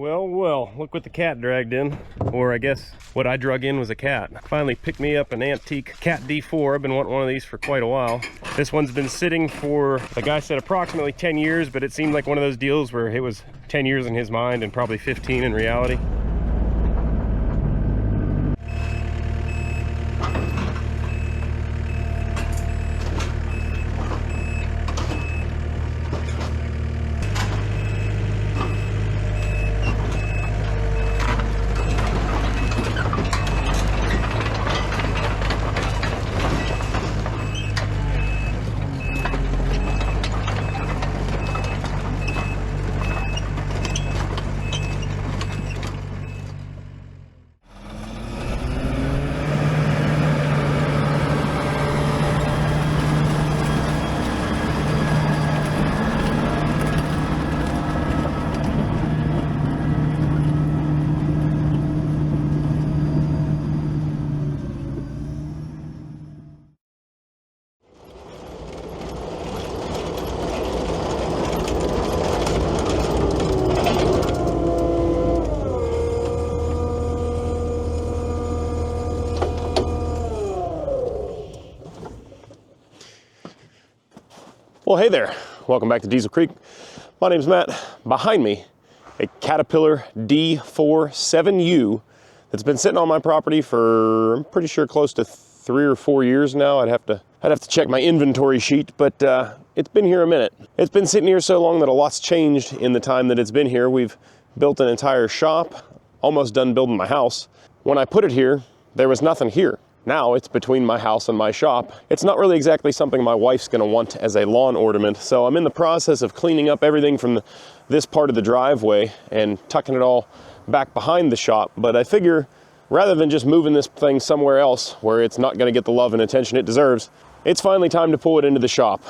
Well, well, look what the cat dragged in. Or I guess what I drug in was a cat. Finally picked me up an antique Cat D4. I've been wanting one of these for quite a while. This one's been sitting for, the guy said approximately 10 years, but it seemed like one of those deals where it was 10 years in his mind and probably 15 in reality. Well, hey there. Welcome back to Diesel Creek. My name's Matt. Behind me, a Caterpillar D47U that's been sitting on my property for, I'm pretty sure, close to 3 or 4 years now. I'd have to check my inventory sheet, but it's been here a minute. It's been sitting here so long that a lot's changed in the time that it's been here. We've built an entire shop, almost done building my house. When I put it here, there was nothing here. Now it's between my house and my shop. It's not really exactly something my wife's gonna want as a lawn ornament, so I'm in the process of cleaning up everything from this part of the driveway and tucking it all back behind the shop. But I figure rather than just moving this thing somewhere else where it's not gonna get the love and attention it deserves, it's finally time to pull it into the shop.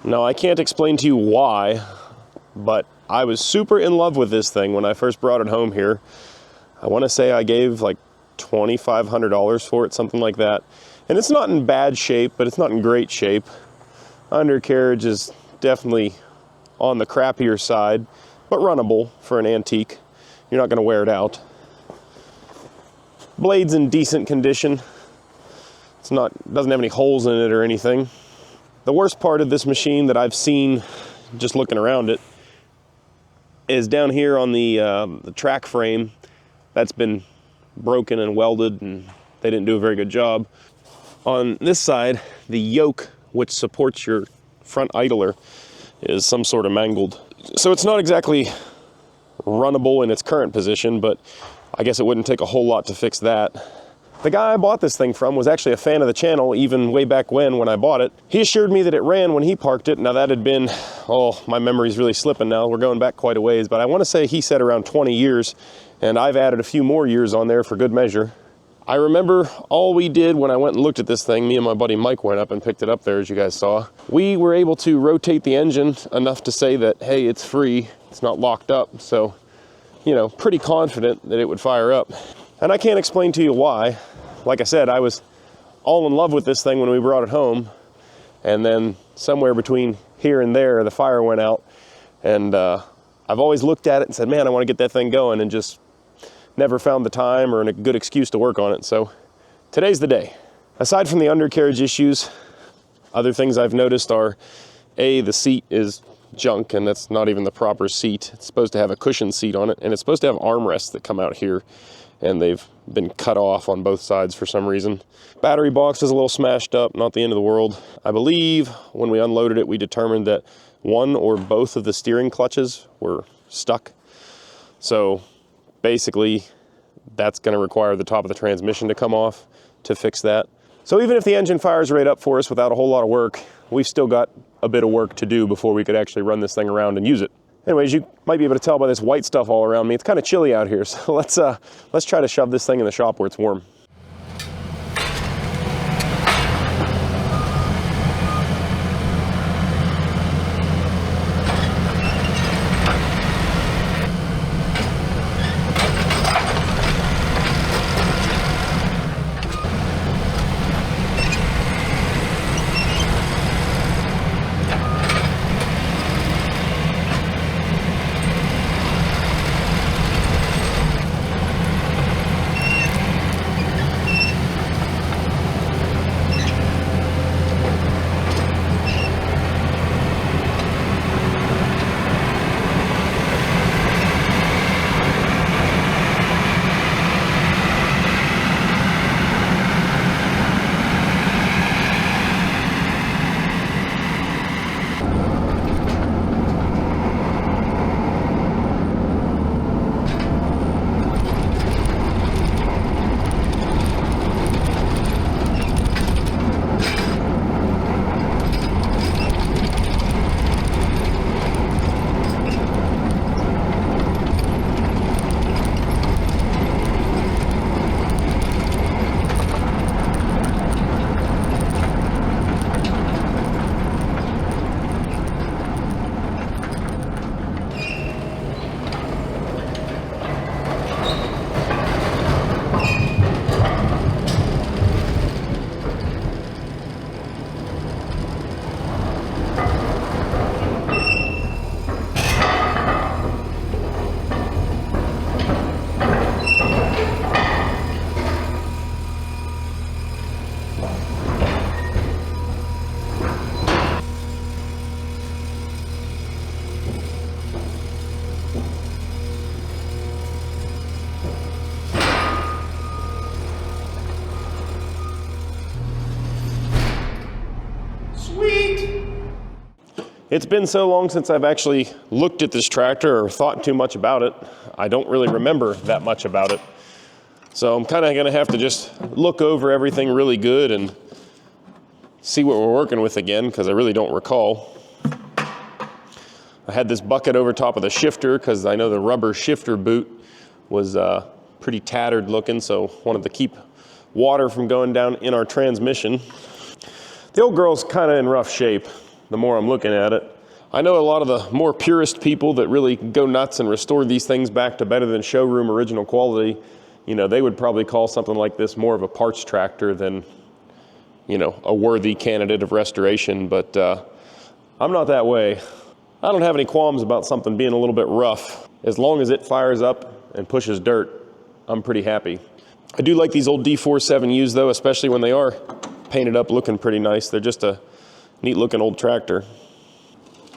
Now, I can't explain to you why, but I was super in love with this thing when I first brought it home here. I wanna say I gave like $2,500 for it, something like that. And it's not in bad shape, but it's not in great shape. Undercarriage is definitely on the crappier side, but runnable for an antique. You're not going to wear it out. Blade's in decent condition. Doesn't have any holes in it or anything. The worst part of this machine that I've seen just looking around it is down here on the track frame. That's been broken and welded, and they didn't do a very good job. On this side, the yoke which supports your front idler is some sort of mangled. So it's not exactly runnable in its current position, but I guess it wouldn't take a whole lot to fix that. The guy I bought this thing from was actually a fan of the channel, even way back when I bought it. He assured me that it ran when he parked it. Now that had been, oh, my memory's really slipping now. We're going back quite a ways, but I want to say he said around 20 years, and I've added a few more years on there for good measure. I remember all we did when I went and looked at this thing, me and my buddy Mike went up and picked it up there, as you guys saw. We were able to rotate the engine enough to say that, hey, it's free, it's not locked up, so, you know, pretty confident that it would fire up. And I can't explain to you why. Like I said, I was all in love with this thing when we brought it home, and then somewhere between here and there, the fire went out, and I've always looked at it and said, man, I want to get that thing going, and just never found the time or a good excuse to work on it. So today's the day. Aside from the undercarriage issues, other things I've noticed are, A, the seat is junk, and that's not even the proper seat. It's supposed to have a cushion seat on it, and it's supposed to have armrests that come out here, and they've been cut off on both sides for some reason. Battery box is a little smashed up, not the end of the world. I believe when we unloaded it, we determined that one or both of the steering clutches were stuck. So basically, that's going to require the top of the transmission to come off to fix that. So even if the engine fires right up for us without a whole lot of work, we've still got a bit of work to do before we could actually run this thing around and use it. Anyways, you might be able to tell by this white stuff all around me, it's kind of chilly out here, so let's try to shove this thing in the shop where it's warm. It's been so long since I've actually looked at this tractor or thought too much about it. I don't really remember that much about it. So I'm kind of going to have to just look over everything really good and see what we're working with again, because I really don't recall. I had this bucket over top of the shifter because I know the rubber shifter boot was pretty tattered looking, so wanted to keep water from going down in our transmission. The old girl's kind of in rough shape the more I'm looking at it. I know a lot of the more purist people that really go nuts and restore these things back to better than showroom original quality, you know, they would probably call something like this more of a parts tractor than, you know, a worthy candidate of restoration, but I'm not that way. I don't have any qualms about something being a little bit rough. As long as it fires up and pushes dirt, I'm pretty happy. I do like these old D47Us though, especially when they are painted up looking pretty nice. They're just a neat looking old tractor.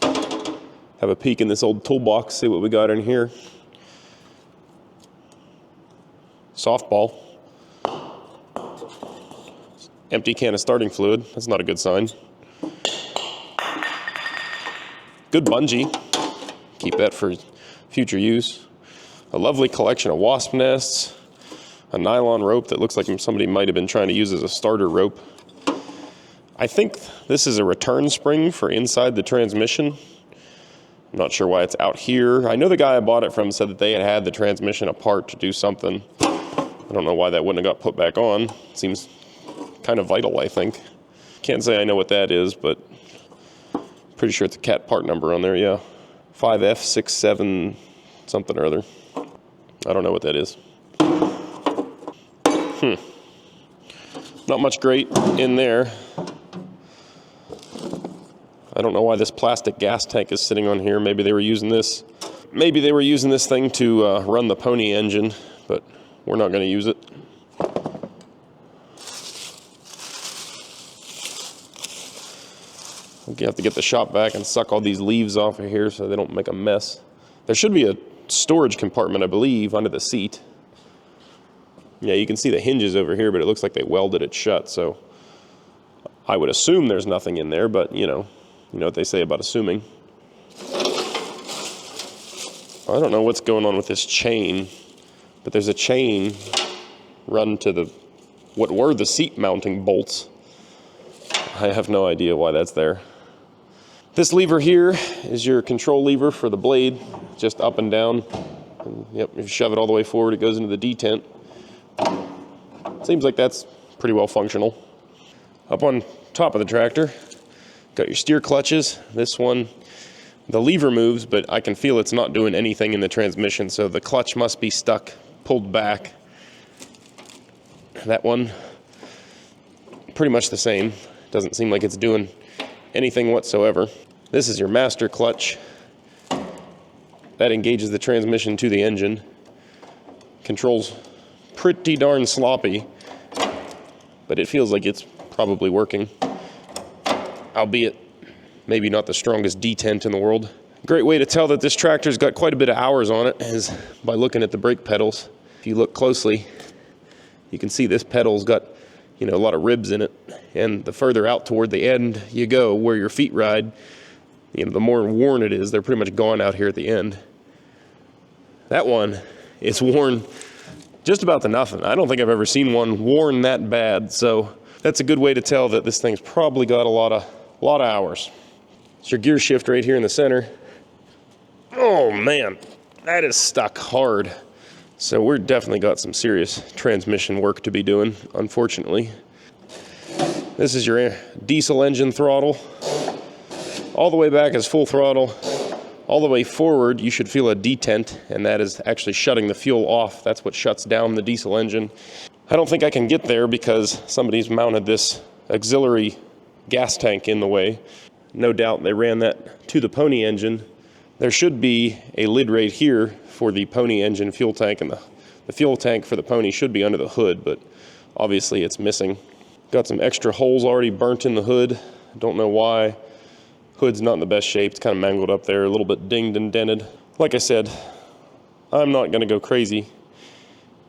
Have a peek in this old toolbox, see what we got in here. Softball. Empty can of starting fluid, that's not a good sign. Good bungee, keep that for future use. A lovely collection of wasp nests. A nylon rope that looks like somebody might have been trying to use as a starter rope. I think this is a return spring for inside the transmission. I'm not sure why it's out here. I know the guy I bought it from said that they had the transmission apart to do something. I don't know why that wouldn't have got put back on. Seems kind of vital, I think. Can't say I know what that is, but pretty sure it's a cat part number on there, yeah. 5F67 something or other. I don't know what that is. Not much great in there. I don't know why this plastic gas tank is sitting on here. Maybe they were using this. Maybe they were using this thing to run the pony engine, but we're not going to use it. You have to get the shop vac and suck all these leaves off of here so they don't make a mess. There should be a storage compartment, I believe, under the seat. Yeah, you can see the hinges over here, but it looks like they welded it shut, so I would assume there's nothing in there, but you know what they say about assuming. I don't know what's going on with this chain, but there's a chain run to what were the seat mounting bolts. I have no idea why that's there. This lever here is your control lever for the blade, just up and down. And, yep, you shove it all the way forward, it goes into the detent. Seems like that's pretty well functional. Up on top of the tractor, got your steer clutches. This one, the lever moves, but I can feel it's not doing anything in the transmission, so the clutch must be stuck, pulled back. That one, pretty much the same. Doesn't seem like it's doing anything whatsoever. This is your master clutch. That engages the transmission to the engine. Controls pretty darn sloppy, but it feels like it's probably working. Albeit, maybe not the strongest detent in the world. Great way to tell that this tractor's got quite a bit of hours on it is by looking at the brake pedals. If you look closely, you can see this pedal's got, a lot of ribs in it. And the further out toward the end you go, where your feet ride, the more worn it is. They're pretty much gone out here at the end. That one is worn just about to nothing. I don't think I've ever seen one worn that bad. So that's a good way to tell that this thing's probably got a lot of hours. It's your gear shift right here in the center. Oh man, that is stuck hard. So we're definitely got some serious transmission work to be doing, unfortunately. This is your diesel engine throttle. All the way back is full throttle. All the way forward, you should feel a detent, and that is actually shutting the fuel off. That's what shuts down the diesel engine. I don't think I can get there because somebody's mounted this auxiliary gas tank in the way. No doubt they ran that to the pony engine. There should be a lid right here for the pony engine fuel tank, and the fuel tank for the pony should be under the hood, but obviously it's missing. Got some extra holes already burnt in the hood. Don't know why. Hood's not in the best shape. It's kind of mangled up there, a little bit dinged and dented. Like I said, I'm not going to go crazy.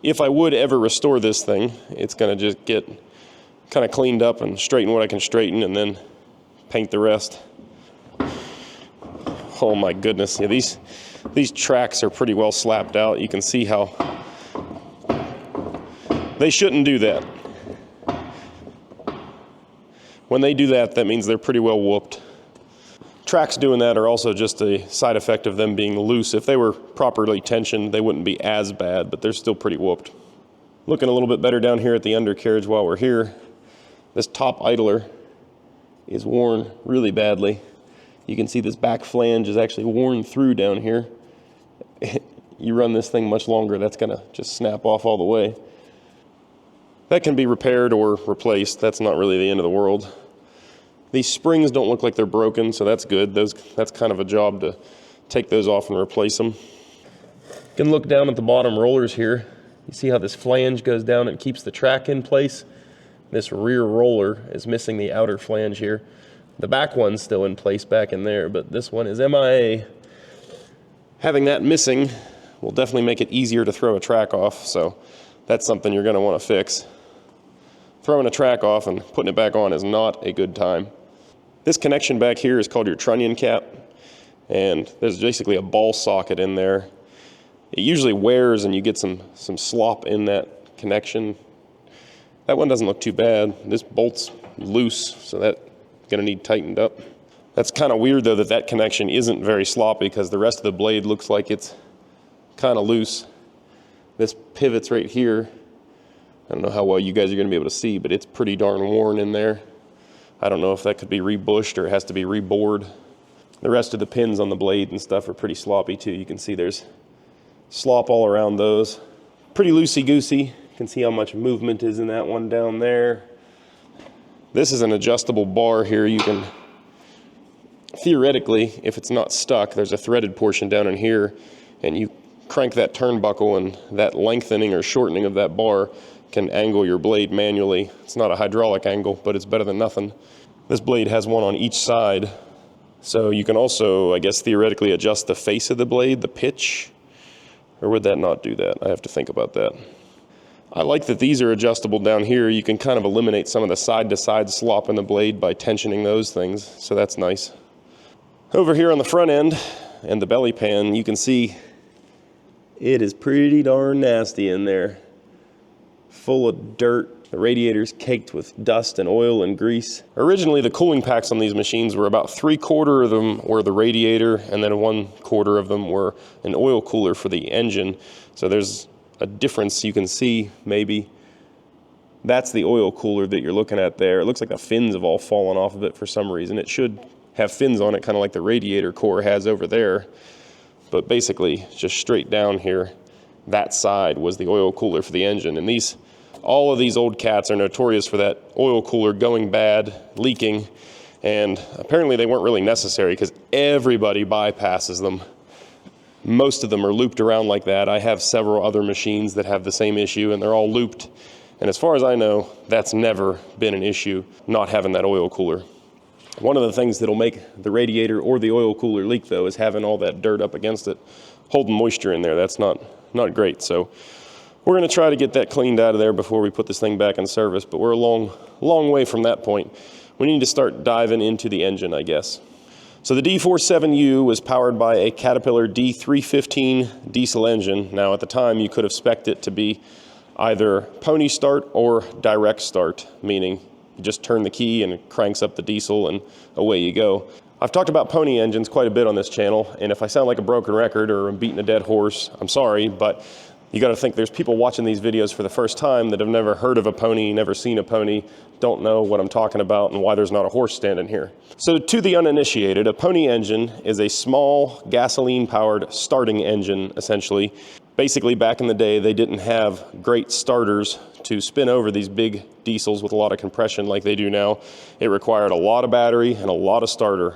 If I would ever restore this thing, it's going to just get kind of cleaned up and straighten what I can straighten and then paint the rest. Oh my goodness, yeah, these tracks are pretty well slapped out. You can see how they shouldn't do that. When they do that, that means they're pretty well whooped. Tracks doing that are also just a side effect of them being loose. If they were properly tensioned, they wouldn't be as bad, but they're still pretty whooped. Looking a little bit better down here at the undercarriage while we're here. This top idler is worn really badly. You can see this back flange is actually worn through down here. You run this thing much longer, that's gonna just snap off all the way. That can be repaired or replaced. That's not really the end of the world. These springs don't look like they're broken, so that's good. That's kind of a job to take those off and replace them. You can look down at the bottom rollers here. You see how this flange goes down and keeps the track in place? This rear roller is missing the outer flange here. The back one's still in place back in there, but this one is MIA. Having that missing will definitely make it easier to throw a track off, so that's something you're gonna wanna fix. Throwing a track off and putting it back on is not a good time. This connection back here is called your trunnion cap, and there's basically a ball socket in there. It usually wears and you get some slop in that connection. That one doesn't look too bad. This bolt's loose, so that's gonna need tightened up. That's kind of weird though that connection isn't very sloppy because the rest of the blade looks like it's kind of loose. This pivot's right here. I don't know how well you guys are gonna be able to see, but it's pretty darn worn in there. I don't know if that could be rebushed or it has to be rebored. The rest of the pins on the blade and stuff are pretty sloppy too. You can see there's slop all around those. Pretty loosey-goosey. You can see how much movement is in that one down there. This is an adjustable bar here. You can, theoretically, if it's not stuck, there's a threaded portion down in here, and you crank that turnbuckle and that lengthening or shortening of that bar can angle your blade manually. It's not a hydraulic angle, but it's better than nothing. This blade has one on each side, so you can also, I guess, theoretically adjust the face of the blade, the pitch, or would that not do that? I have to think about that. I like that these are adjustable down here. You can kind of eliminate some of the side-to-side slop in the blade by tensioning those things, so that's nice. Over here on the front end and the belly pan, you can see it is pretty darn nasty in there. Full of dirt. The radiator's caked with dust and oil and grease. Originally, the cooling packs on these machines were about 3/4 of them were the radiator, and then 1/4 of them were an oil cooler for the engine. So there's a difference you can see, maybe. That's the oil cooler that you're looking at there. It looks like the fins have all fallen off of it for some reason. It should have fins on it, kind of like the radiator core has over there. But basically, just straight down here, that side was the oil cooler for the engine. And all of these old cats are notorious for that oil cooler going bad, leaking, and apparently they weren't really necessary because everybody bypasses them. Most of them are looped around like that. I have several other machines that have the same issue, and they're all looped. And as far as I know, that's never been an issue, not having that oil cooler. One of the things that'll make the radiator or the oil cooler leak, though, is having all that dirt up against it, holding moisture in there. That's not great. So we're going to try to get that cleaned out of there before we put this thing back in service, but we're a long way from that point. We need to start diving into the engine, I guess. So the D47U was powered by a Caterpillar D315 diesel engine. Now at the time you could have spec'd it to be either pony start or direct start, meaning you just turn the key and it cranks up the diesel and away you go. I've talked about pony engines quite a bit on this channel, and if I sound like a broken record or I'm beating a dead horse, I'm sorry, but you got to think there's people watching these videos for the first time that have never heard of a pony, never seen a pony, don't know what I'm talking about and why there's not a horse standing here. So to the uninitiated, a pony engine is a small gasoline-powered starting engine, essentially. Basically, back in the day, they didn't have great starters to spin over these big diesels with a lot of compression like they do now. It required a lot of battery and a lot of starter.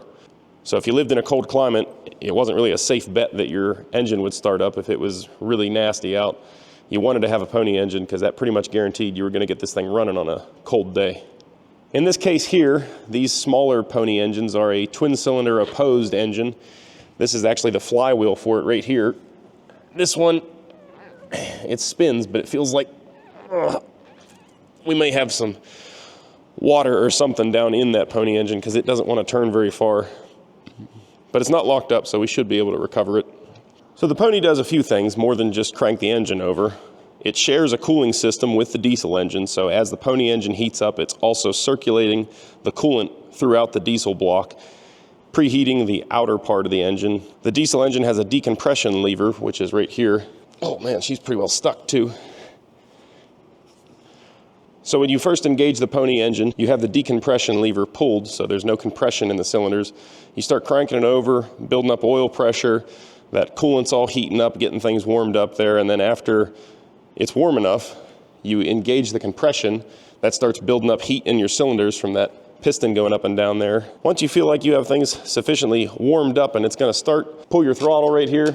So if you lived in a cold climate, it wasn't really a safe bet that your engine would start up if it was really nasty out. You wanted to have a pony engine because that pretty much guaranteed you were going to get this thing running on a cold day. In this case here, these smaller pony engines are a twin-cylinder opposed engine. This is actually the flywheel for it right here. This one, it spins, but it feels like we may have some water or something down in that pony engine because it doesn't want to turn very far. but it's not locked up, so we should be able to recover it. So the Pony does a few things more than just crank the engine over. It shares a cooling system with the diesel engine, so as the Pony engine heats up, it's also circulating the coolant throughout the diesel block, preheating the outer part of the engine. The diesel engine has a decompression lever, which is right here. Oh man, she's pretty well stuck too. So when you first engage the Pony engine, you have the decompression lever pulled, so there's no compression in the cylinders. You start cranking it over, building up oil pressure, that coolant's all heating up, getting things warmed up there, and then after it's warm enough, you engage the compression. That starts building up heat in your cylinders from that piston going up and down there. Once you feel like you have things sufficiently warmed up and it's gonna start, pull your throttle right here,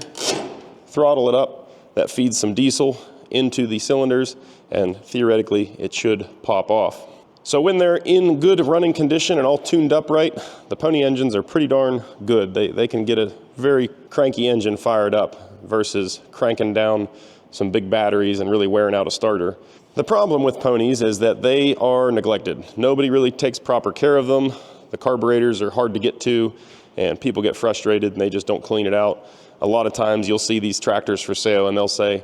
throttle it up. That feeds some diesel into the cylinders, and theoretically it should pop off. So when they're in good running condition and all tuned up right, the Pony engines are pretty darn good. They can get a very cranky engine fired up versus cranking down some big batteries and really wearing out a starter. The problem with Ponies is that they are neglected. Nobody really takes proper care of them. The carburetors are hard to get to, and people get frustrated and they just don't clean it out. A lot of times you'll see these tractors for sale and they'll say,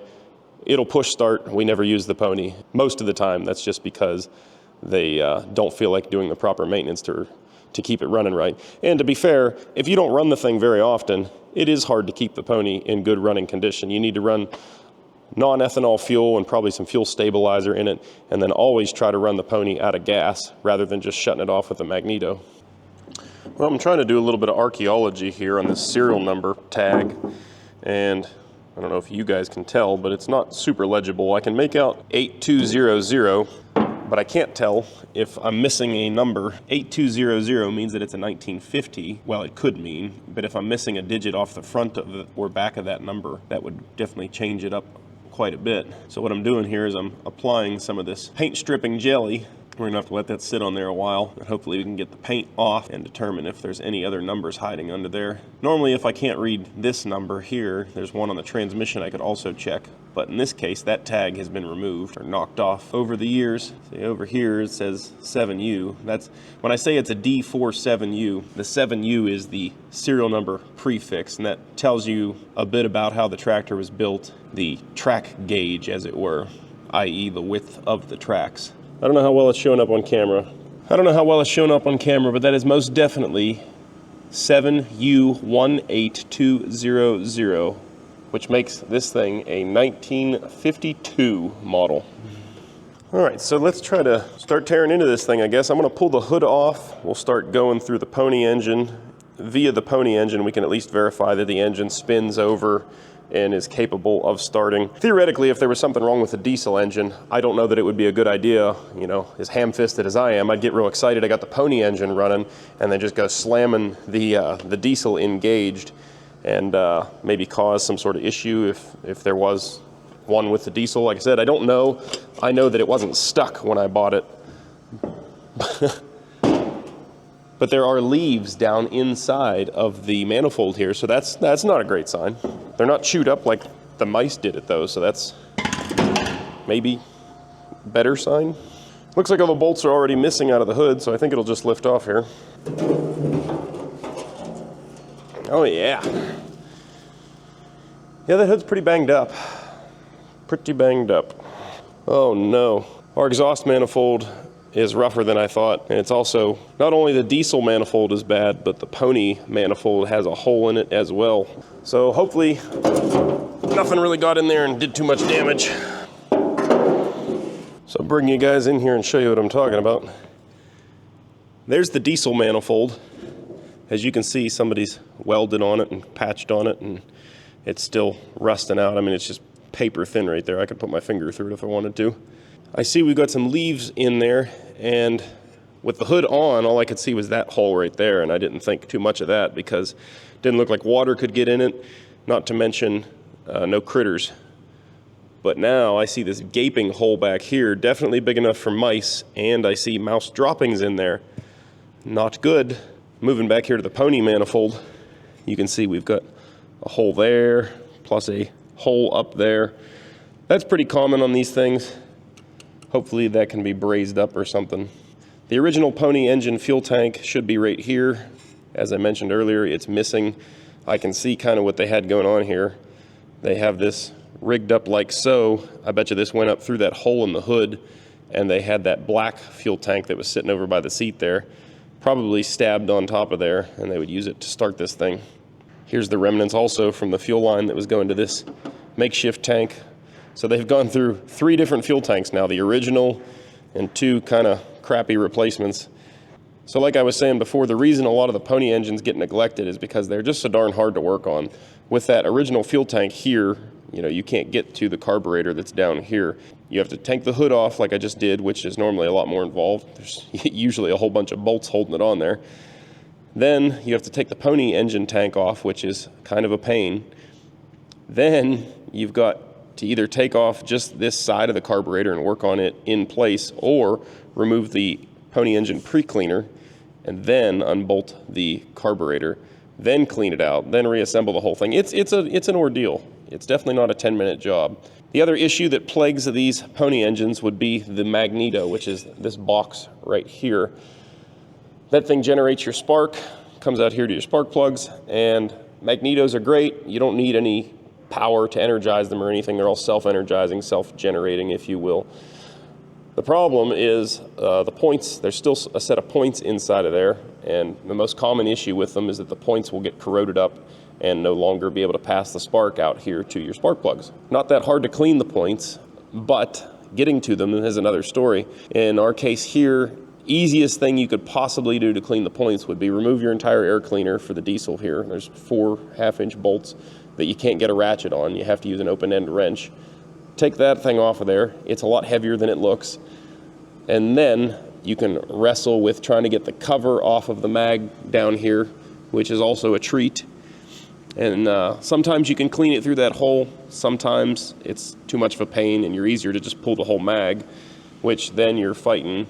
it'll push start, we never use the Pony. Most of the time that's just because they don't feel like doing the proper maintenance to keep it running right. And to be fair, if you don't run the thing very often, it is hard to keep the Pony in good running condition. You need to run non-ethanol fuel and probably some fuel stabilizer in it, and then always try to run the Pony out of gas rather than just shutting it off with a magneto. Well, I'm trying to do a little bit of archaeology here on this serial number tag, and I don't know if you guys can tell, but it's not super legible. I can make out 8200, but I can't tell if I'm missing a number. 8200 means that it's a 1950. Well, it could mean, but if I'm missing a digit off the front of it or back of that number, that would definitely change it up quite a bit. So what I'm doing here is I'm applying some of this paint stripping jelly. We're gonna have to let that sit on there a while, and hopefully we can get the paint off and determine if there's any other numbers hiding under there. Normally, if I can't read this number here, there's one on the transmission I could also check. But in this case, that tag has been removed or knocked off over the years. See, over here it says 7U. That's when I say it's a D47U, the 7U is the serial number prefix, and that tells you a bit about how the tractor was built, the track gauge, as it were, i.e. the width of the tracks. I don't know how well it's showing up on camera. But that is most definitely 7U18200, which makes this thing a 1952 model. All right, so let's try to start tearing into this thing, I guess. I'm gonna pull the hood off. We'll start going through the Pony engine. Via the Pony engine, we can at least verify that the engine spins over and is capable of starting. Theoretically, if there was something wrong with the diesel engine, I don't know that it would be a good idea, you know, as ham-fisted as I am. I'd get real excited I got the Pony engine running and then just go slamming the diesel engaged and maybe cause some sort of issue if there was one with the diesel. Like I said, I don't know. I know that it wasn't stuck when I bought it. But there are leaves down inside of the manifold here, so that's not a great sign. They're not chewed up like the mice did it though, so that's maybe a better sign. Looks like all the bolts are already missing out of the hood, so I think it'll just lift off here. Oh yeah. Yeah, that hood's pretty banged up. Oh no. Our exhaust manifold is rougher than I thought, and it's also, not only the diesel manifold is bad, but the Pony manifold has a hole in it as well. So hopefully nothing really got in there and did too much damage. So I'll bring you guys in here and show you what I'm talking about. There's the diesel manifold. As you can see, somebody's welded on it and patched on it, and it's still rusting out. I mean, it's just paper thin right there. I could put my finger through it if I wanted to. I see we've got some leaves in there, and with the hood on, all I could see was that hole right there, and I didn't think too much of that because it didn't look like water could get in it, not to mention no critters. But now I see this gaping hole back here, definitely big enough for mice, and I see mouse droppings in there. Not good. Moving back here to the Pony manifold, you can see we've got a hole there, plus a hole up there. That's pretty common on these things. Hopefully that can be brazed up or something. The original Pony engine fuel tank should be right here, As I mentioned earlier, it's missing. I can see kind of what they had going on here. They have this rigged up like so. I bet you this went up through that hole in the hood, and they had that black fuel tank that was sitting over by the seat there, probably stabbed on top of there, and they would use it to start this thing. Here's the remnants also from the fuel line that was going to this makeshift tank. So they've gone through 3 different fuel tanks now, the original and 2 kind of crappy replacements. So like I was saying before, the reason a lot of the pony engines get neglected is because they're just so darn hard to work on. With that original fuel tank here, you know, you can't get to the carburetor that's down here. You have to tank the hood off like I just did, which is normally a lot more involved. There's usually a whole bunch of bolts holding it on there. Then you have to take the pony engine tank off, which is kind of a pain. Then you've got to either take off just this side of the carburetor and work on it in place, or remove the pony engine pre-cleaner and then unbolt the carburetor, then clean it out, then reassemble the whole thing. It's an ordeal. It's definitely not a 10-minute job. The other issue that plagues these pony engines would be the magneto, which is this box right here. That thing generates your spark, comes out here to your spark plugs, and magnetos are great. You don't need any power to energize them or anything. They're all self-energizing, self-generating, if you will. The problem is the points. There's still a set of points inside of there, and the most common issue with them is that the points will get corroded up and no longer be able to pass the spark out here to your spark plugs. Not that hard to clean the points, but getting to them is another story. In our case here, easiest thing you could possibly do to clean the points would be remove your entire air cleaner for the diesel here. There's 4 half-inch bolts that you can't get a ratchet on. You have to use an open-end wrench. Take that thing off of there. It's a lot heavier than it looks. And then you can wrestle with trying to get the cover off of the mag down here, which is also a treat. And sometimes you can clean it through that hole. Sometimes it's too much of a pain and you're easier to just pull the whole mag, which then you're fighting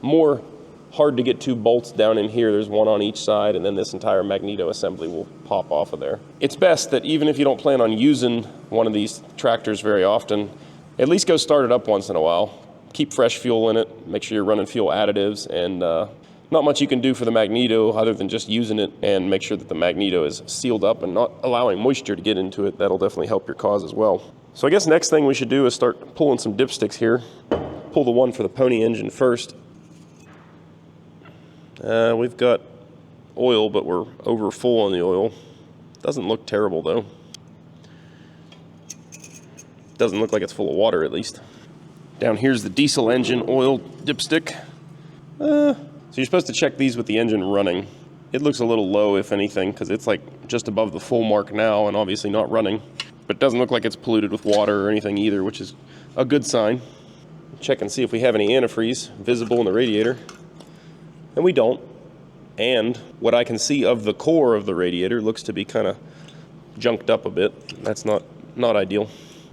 more hard to get to bolts down in here. There's one on each side, and then this entire magneto assembly will pop off of there. It's best that even if you don't plan on using one of these tractors very often, at least go start it up once in a while. Keep fresh fuel in it, make sure you're running fuel additives, and not much you can do for the magneto other than just using it and make sure that the magneto is sealed up and not allowing moisture to get into it. That'll definitely help your cause as well. So I guess next thing we should do is start pulling some dipsticks here. Pull the one for the pony engine first. We've got oil, but we're over full on the oil. Doesn't look terrible though. Doesn't look like it's full of water, at least. Down here's the diesel engine oil dipstick. So you're supposed to check these with the engine running. It looks a little low, if anything, because it's like just above the full mark now and obviously not running. But it doesn't look like it's polluted with water or anything either, which is a good sign. Check and see if we have any antifreeze visible in the radiator. And we don't. And what I can see of the core of the radiator looks to be kind of junked up a bit. That's not ideal.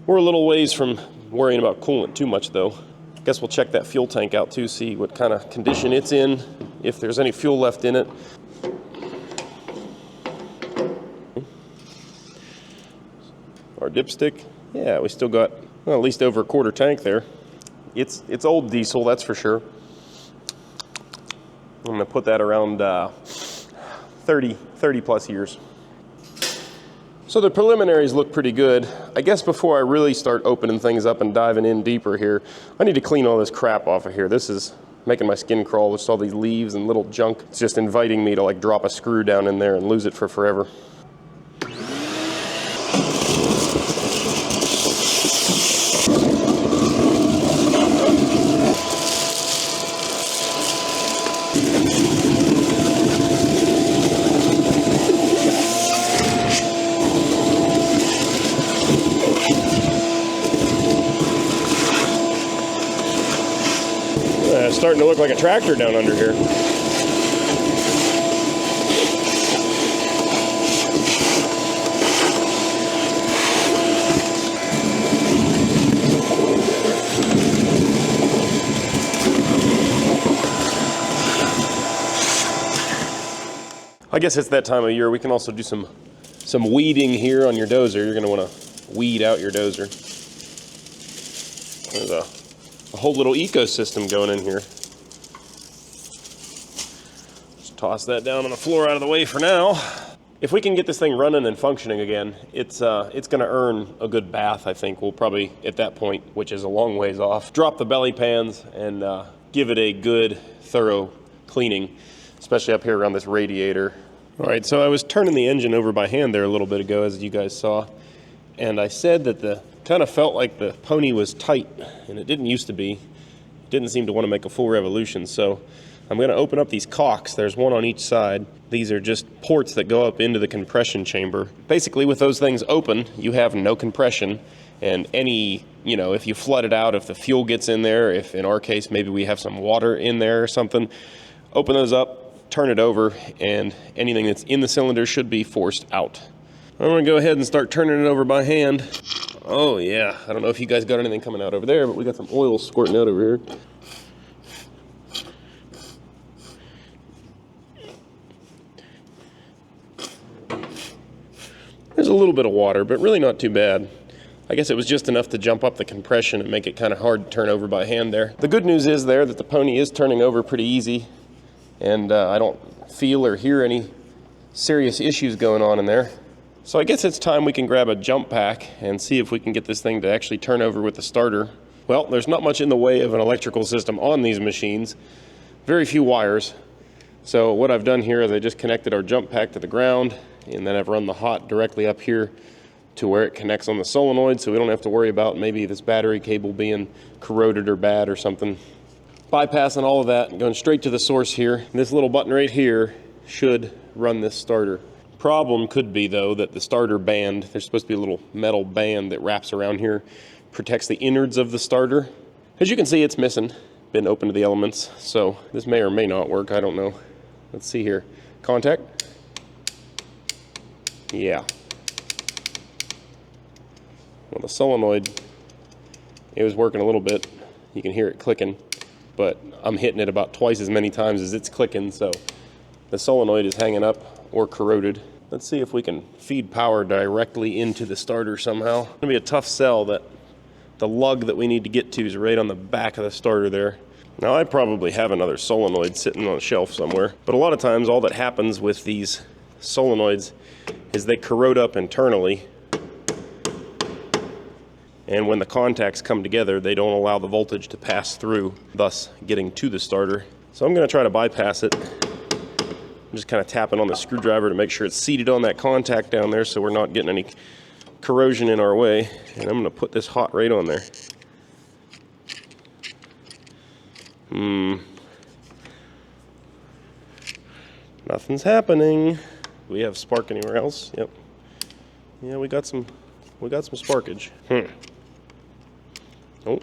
We're a little ways from worrying about coolant too much though. Guess we'll check that fuel tank out too, see what kind of condition it's in, if there's any fuel left in it. Our dipstick, yeah, we still got well, at least over a quarter tank there. It's old diesel, that's for sure. I'm going to put that around 30 plus years. So the preliminaries look pretty good. I guess before I really start opening things up and diving in deeper here, I need to clean all this crap off of here. This is making my skin crawl. There's all these leaves and little junk. It's just inviting me to like drop a screw down in there and lose it for forever. Starting to look like a tractor down under here. I guess it's that time of year. We can also do some weeding here on your dozer. You're going to want to weed out your dozer. There's a whole little ecosystem going in here. Just Toss that down on the floor out of the way for now. If we can get this thing running and functioning again, it's going to earn a good bath, I think. We'll probably, at that point, which is a long ways off, drop the belly pans and give it a good, thorough cleaning, especially up here around this radiator. All right, so I was turning the engine over by hand there a little bit ago, as you guys saw, and I said that the kind of felt like the pony was tight, and it didn't used to be. It didn't seem to want to make a full revolution, so I'm going to open up these cocks. There's one on each side. These are just ports that go up into the compression chamber. Basically, with those things open, you have no compression, and any, if you flood it out, if the fuel gets in there, if in our case maybe we have some water in there or something, open those up, turn it over, and anything that's in the cylinder should be forced out. I'm going to go ahead and start turning it over by hand. Oh yeah, I don't know if you guys got anything coming out over there, but we got some oil squirting out over here. There's a little bit of water, but really not too bad. I guess it was just enough to jump up the compression and make it kind of hard to turn over by hand there. The good news is there that the pony is turning over pretty easy, and I don't feel or hear any serious issues going on in there. So I guess it's time we can grab a jump pack and see if we can get this thing to actually turn over with the starter. Well, there's not much in the way of an electrical system on these machines. Very few wires. So what I've done here is I just connected our jump pack to the ground, and then I've run the hot directly up here to where it connects on the solenoid, so we don't have to worry about maybe this battery cable being corroded or bad or something. Bypassing all of that and going straight to the source here. This little button right here should run this starter. Problem could be though that the starter band, there's supposed to be a little metal band that wraps around here, protects the innards of the starter. As you can see, it's missing, been open to the elements, so this may or may not work, I don't know. Let's see here. Contact. Yeah. Well, the solenoid, it was working a little bit. You can hear it clicking, but I'm hitting it about twice as many times as it's clicking, so the solenoid is hanging up or corroded. Let's see if we can feed power directly into the starter somehow. It's gonna be a tough sell. That the lug that we need to get to is right on the back of the starter there. Now I probably have another solenoid sitting on a shelf somewhere, but a lot of times all that happens with these solenoids is they corrode up internally, and when the contacts come together, they don't allow the voltage to pass through, thus getting to the starter. So I'm going to try to bypass it. I'm just kind of tapping on the screwdriver to make sure it's seated on that contact down there so we're not getting any corrosion in our way. And I'm going to put this hot right on there. Nothing's happening. Do we have spark anywhere else? Yep. Yeah, we got some sparkage. Oh.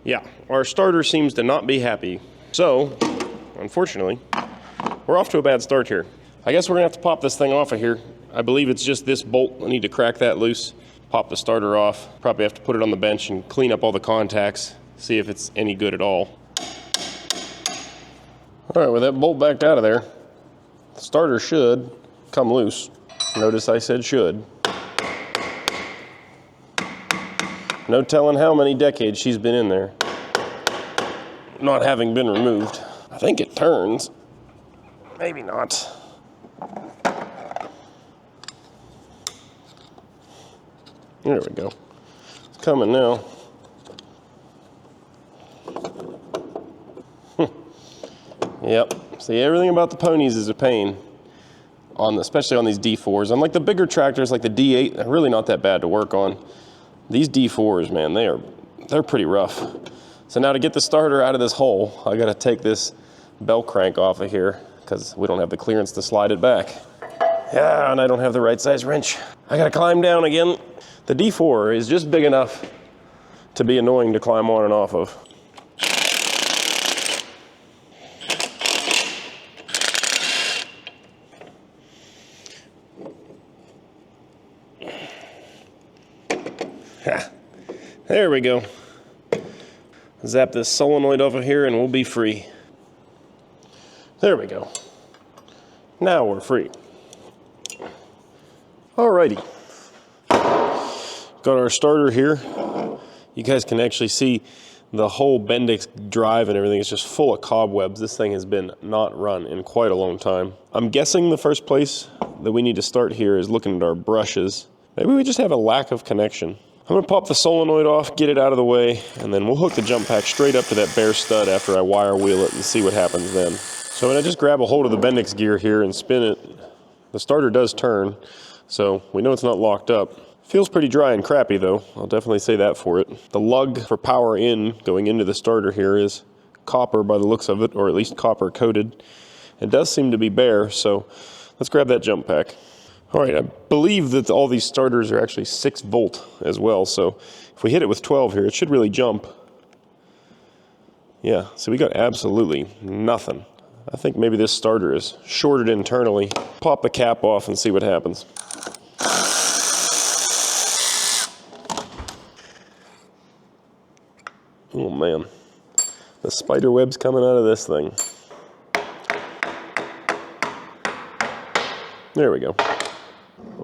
Yeah, our starter seems to not be happy. So, unfortunately, we're off to a bad start here. I guess we're gonna have to pop this thing off of here. I believe it's just this bolt. I need to crack that loose, pop the starter off. Probably have to put it on the bench and clean up all the contacts, see if it's any good at all. All right, with that bolt backed out of there, the starter should come loose. Notice I said should. No telling how many decades she's been in there, not having been removed. I think it turns. Maybe not. There we go. It's coming now. Yep. See, everything about the ponies is a pain, especially on these D4s. Unlike the bigger tractors like the D8, they're really not that bad to work on. These D4s, man, they're pretty rough. So now to get the starter out of this hole, I gotta take this bell crank off of here because we don't have the clearance to slide it back. Yeah, and I don't have the right size wrench. I gotta climb down again. The D4 is just big enough to be annoying to climb on and off of. There we go. Zap this solenoid off of here and we'll be free. There we go. Now we're free. Alrighty. Got our starter here. You guys can actually see The whole Bendix drive and everything is just full of cobwebs. This thing has been not run in quite a long time. I'm guessing the first place that we need to start here is looking at our brushes. Maybe we just have a lack of connection. I'm gonna pop the solenoid off, get it out of the way, and then we'll hook the jump pack straight up to that bare stud after I wire wheel it and see what happens then. So when I just grab a hold of the Bendix gear here and spin it, the starter does turn, so we know it's not locked up. Feels pretty dry and crappy though, I'll definitely say that for it. The lug for power in going into the starter here is copper by the looks of it, or at least copper coated. It does seem to be bare, so let's grab that jump pack. All right, I believe that all these starters are actually 6 volt as well, so if we hit it with 12 here, it should really jump. Yeah, so we got absolutely nothing. I think maybe this starter is shorted internally. Pop the cap off and see what happens. Oh man, the spider web's coming out of this thing. There we go.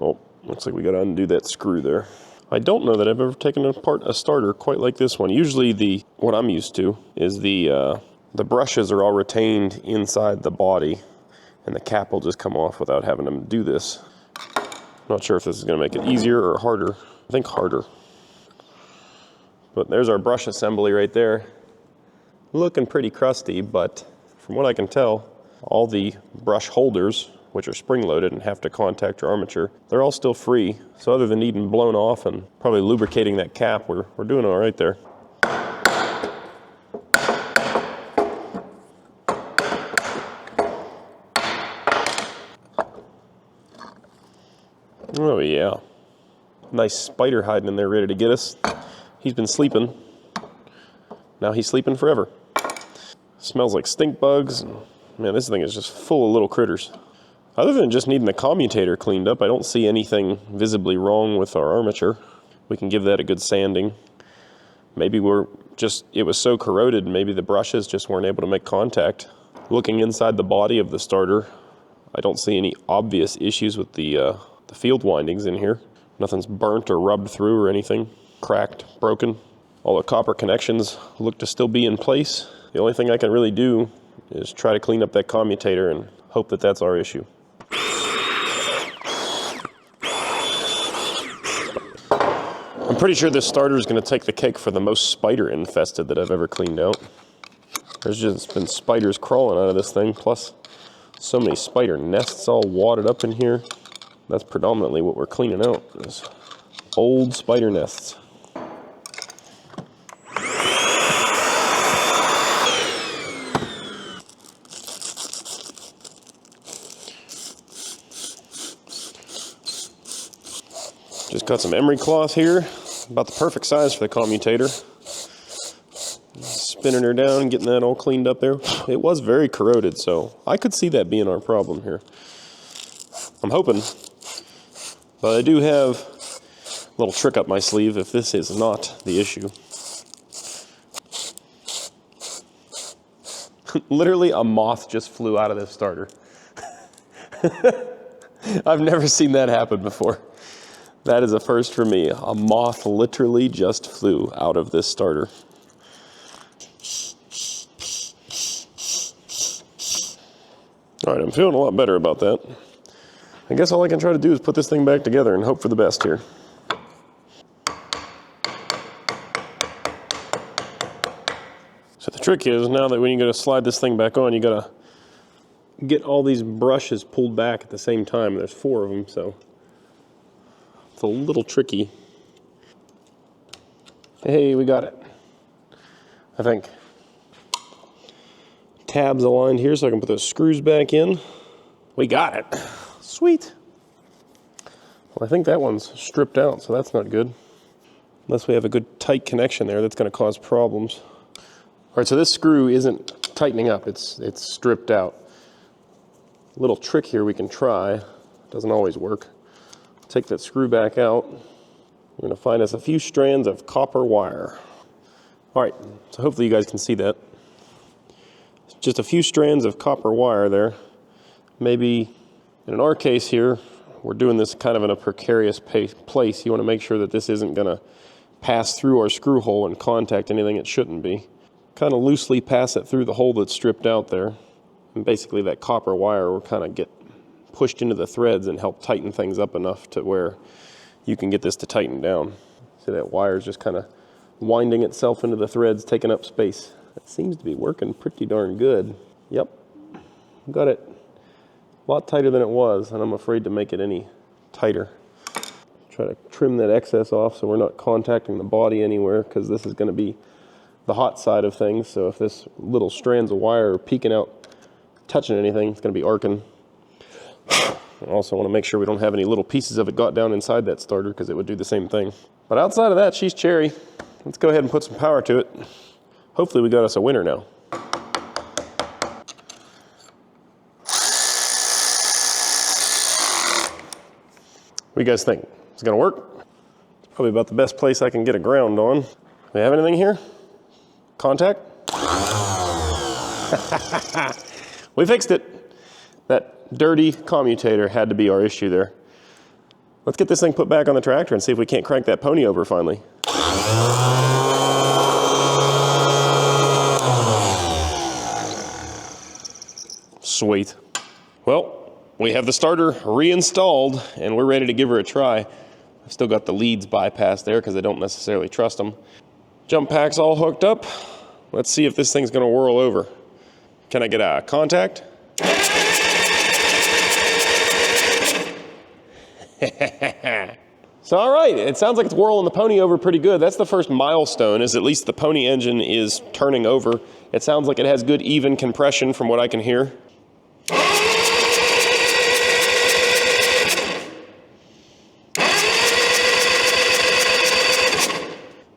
Oh, looks like we gotta undo that screw there. I don't know that I've ever taken apart a starter quite like this one. Usually what I'm used to is the brushes are all retained inside the body and the cap will just come off without having to do this. Not sure if this is gonna make it easier or harder. I think harder. But there's our brush assembly right there. Looking pretty crusty, but from what I can tell, all the brush holders, which are spring-loaded and have to contact your armature, they're all still free. So other than needing blown off and probably lubricating that cap, we're doing all right there. Oh yeah. Nice spider hiding in there ready to get us. He's been sleeping. Now he's sleeping forever. Smells like stink bugs. Man, this thing is just full of little critters. Other than just needing the commutator cleaned up, I don't see anything visibly wrong with our armature. We can give that a good sanding. Maybe it was so corroded, maybe the brushes just weren't able to make contact. Looking inside the body of the starter, I don't see any obvious issues with the field windings in here. Nothing's burnt or rubbed through or anything. Cracked, broken. All the copper connections look to still be in place. The only thing I can really do is try to clean up that commutator and hope that that's our issue. I'm pretty sure this starter is going to take the cake for the most spider infested that I've ever cleaned out. There's just been spiders crawling out of this thing, plus so many spider nests all wadded up in here. That's predominantly what we're cleaning out, is old spider nests. Just cut some emery cloth here, about the perfect size for the commutator. Spinning her down, getting that all cleaned up there. It was very corroded, so I could see that being our problem here. I'm hoping, but I do have a little trick up my sleeve if this is not the issue. Literally a moth just flew out of this starter. I've never seen that happen before. That is a first for me. A moth literally just flew out of this starter. All right, I'm feeling a lot better about that. I guess all I can try to do is put this thing back together and hope for the best here. So the trick is, now that when you go to slide this thing back on, you gotta get all these brushes pulled back at the same time. There's 4 of them, so it's a little tricky. Hey, we got it, I think. Tabs aligned here so I can put those screws back in. We got it. Sweet. Well, I think that one's stripped out, so that's not good. Unless we have a good tight connection there, that's going to cause problems. All right, so this screw isn't tightening up, it's stripped out. A little trick here we can try. Doesn't always work. Take that screw back out. We're going to find us a few strands of copper wire. All right, so hopefully you guys can see that. Just a few strands of copper wire there. Maybe, in our case here, we're doing this kind of in a precarious place. You want to make sure that this isn't going to pass through our screw hole and contact anything it shouldn't be. Kind of loosely pass it through the hole that's stripped out there. And basically that copper wire will kind of get pushed into the threads and help tighten things up enough to where you can get this to tighten down. See that wire is just kind of winding itself into the threads, taking up space. It seems to be working pretty darn good. Yep, got it a lot tighter than it was, and I'm afraid to make it any tighter. Try to trim that excess off so we're not contacting the body anywhere, because this is going to be the hot side of things. So if this little strands of wire are peeking out, touching anything, it's going to be arcing. I also want to make sure we don't have any little pieces of it got down inside that starter, because it would do the same thing. But outside of that, she's cherry. Let's go ahead and put some power to it. Hopefully we got us a winner now. What do you guys think? Is it gonna work? It's probably about the best place I can get a ground on. We have anything here? Contact? We fixed it. That dirty commutator had to be our issue there. Let's get this thing put back on the tractor and see if we can't crank that pony over finally. Sweet. Well, we have the starter reinstalled and we're ready to give her a try. I've still got the leads bypassed there because I don't necessarily trust them. Jump pack's all hooked up. Let's see if this thing's gonna whirl over. Can I get a contact? So all right, it sounds like it's whirling the pony over pretty good. That's the first milestone, is at least the pony engine is turning over. It sounds like it has good even compression from what I can hear.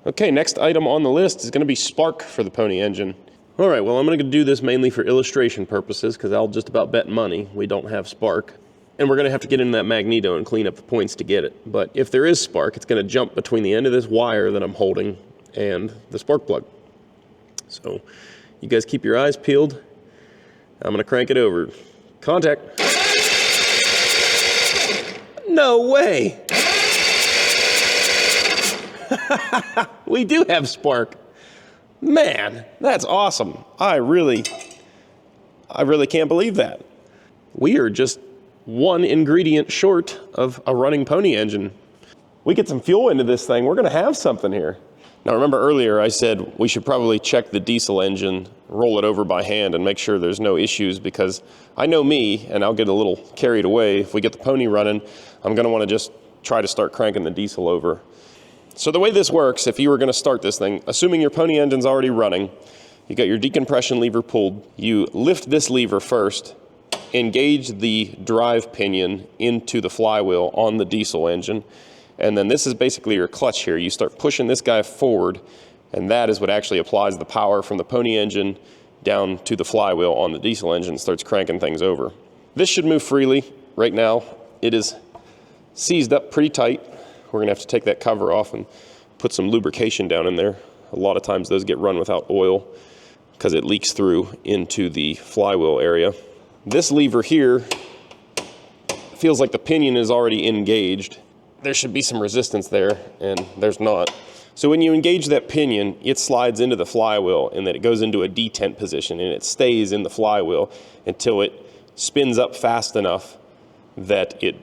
Okay, next item on the list is gonna be spark for the pony engine. All right, well, I'm gonna do this mainly for illustration purposes because I'll just about bet money we don't have spark. And we're gonna have to get into that magneto and clean up the points to get it. But if there is spark, it's gonna jump between the end of this wire that I'm holding and the spark plug. So you guys keep your eyes peeled. I'm gonna crank it over. Contact. No way. We do have spark. Man, that's awesome. I really can't believe that. We are just one ingredient short of a running pony engine. We get some fuel into this thing, we're gonna have something here. Now remember earlier I said we should probably check the diesel engine, roll it over by hand and make sure there's no issues, because I know me and I'll get a little carried away. If we get the pony running, I'm gonna wanna just try to start cranking the diesel over. So the way this works, if you were gonna start this thing, assuming your pony engine's already running, you got your decompression lever pulled, you lift this lever first, engage the drive pinion into the flywheel on the diesel engine, and then this is basically your clutch here. You start pushing this guy forward, and that is what actually applies the power from the pony engine down to the flywheel on the diesel engine, starts cranking things over. This should move freely. Right now, it is seized up pretty tight. We're gonna have to take that cover off and put some lubrication down in there. A lot of times those get run without oil because it leaks through into the flywheel area. This lever here feels like the pinion is already engaged. There should be some resistance there, and there's not. So when you engage that pinion, it slides into the flywheel, and then it goes into a detent position, and it stays in the flywheel until it spins up fast enough that it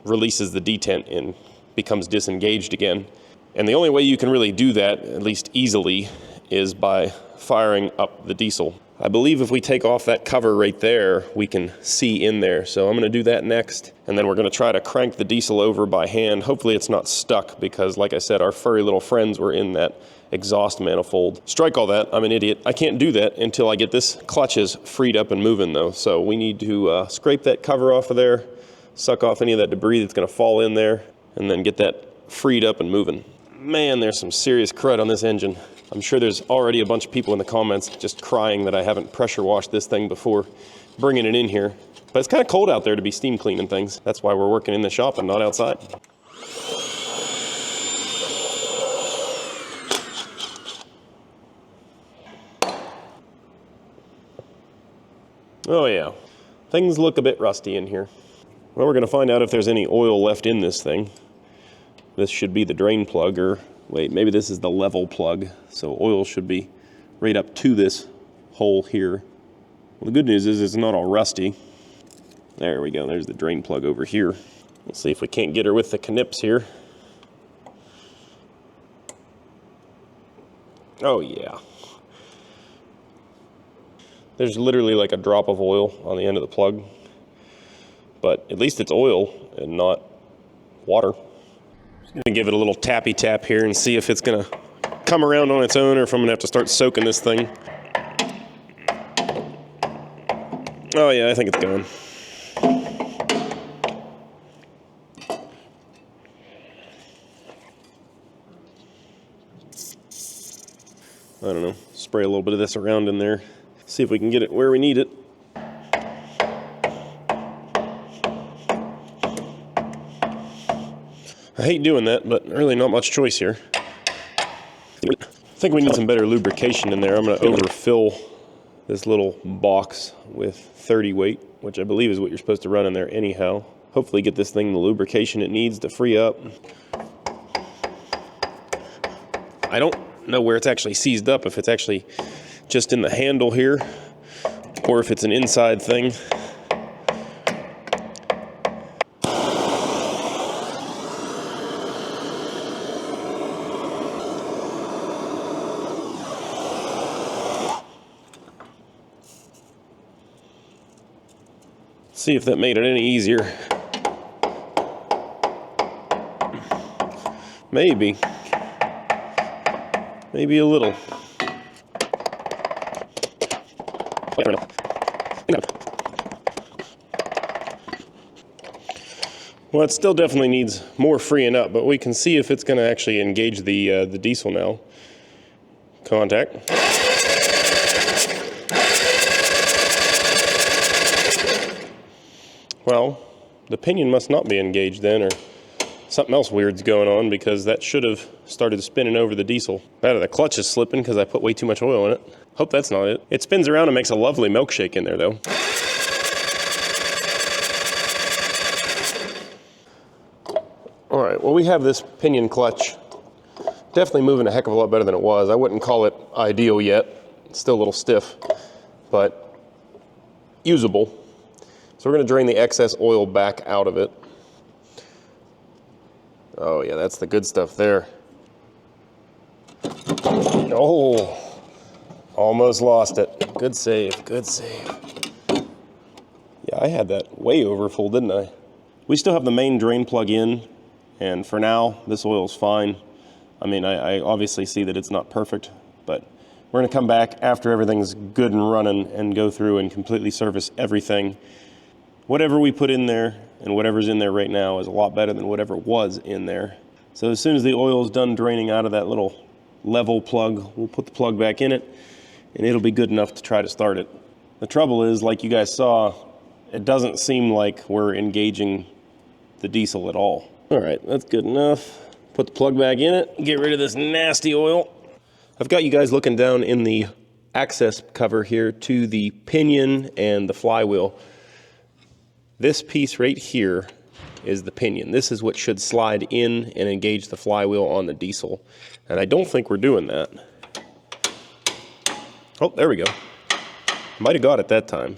releases the detent and becomes disengaged again. And the only way you can really do that, at least easily, is by firing up the diesel. I believe if we take off that cover right there, we can see in there. So I'm gonna do that next, and then we're gonna try to crank the diesel over by hand. Hopefully it's not stuck, because like I said, our furry little friends were in that exhaust manifold. Strike all that, I'm an idiot. I can't do that until I get this clutches freed up and moving though. So we need to scrape that cover off of there, suck off any of that debris that's gonna fall in there, and then get that freed up and moving. Man, there's some serious crud on this engine. I'm sure there's already a bunch of people in the comments just crying that I haven't pressure washed this thing before bringing it in here. But it's kind of cold out there to be steam cleaning things. That's why we're working in the shop and not outside. Oh yeah, things look a bit rusty in here. Well, we're gonna find out if there's any oil left in this thing. This should be the drain plug, or Wait, maybe this is the level plug, so oil should be right up to this hole here. Well, the good news is it's not all rusty. There we go, there's the drain plug over here. Let's see if we can't get her with the knips here. Oh yeah. There's literally like a drop of oil on the end of the plug, but at least it's oil and not water. Just gonna give it a little tappy tap here and see if it's gonna come around on its own or if I'm gonna have to start soaking this thing. Oh yeah, I think it's going. I don't know, spray a little bit of this around in there, see if we can get it where we need it. I hate doing that, but really not much choice here. I think we need some better lubrication in there. I'm going to overfill this little box with 30 weight, which I believe is what you're supposed to run in there anyhow. Hopefully get this thing the lubrication it needs to free up. I don't know where it's actually seized up, if it's actually just in the handle here or if it's an inside thing. See if that made it any easier. Maybe. Maybe a little. Well, it still definitely needs more freeing up, but we can see if it's going to actually engage the diesel now. Contact. Well, the pinion must not be engaged then, or something else weird's going on, because that should have started spinning over the diesel. That or the clutch is slipping because I put way too much oil in it. Hope that's not it. It spins around and makes a lovely milkshake in there though. All right, well, we have this pinion clutch. Definitely moving a heck of a lot better than it was. I wouldn't call it ideal yet. It's still a little stiff, but usable. So we're gonna drain the excess oil back out of it. Oh yeah, that's the good stuff there. Oh, almost lost it. Good save, good save. Yeah, I had that way over full, didn't I? We still have the main drain plug in, and for now, this oil's fine. I mean, I obviously see that it's not perfect, but we're gonna come back after everything's good and running and go through and completely service everything. Whatever we put in there and whatever's in there right now is a lot better than whatever was in there. So as soon as the oil is done draining out of that little level plug, we'll put the plug back in it and it'll be good enough to try to start it. The trouble is, like you guys saw, it doesn't seem like we're engaging the diesel at all. All right, that's good enough. Put the plug back in it, get rid of this nasty oil. I've got you guys looking down in the access cover here to the pinion and the flywheel. This piece right here is the pinion. This is what should slide in and engage the flywheel on the diesel. And I don't think we're doing that. Oh, there we go. Might have got it that time.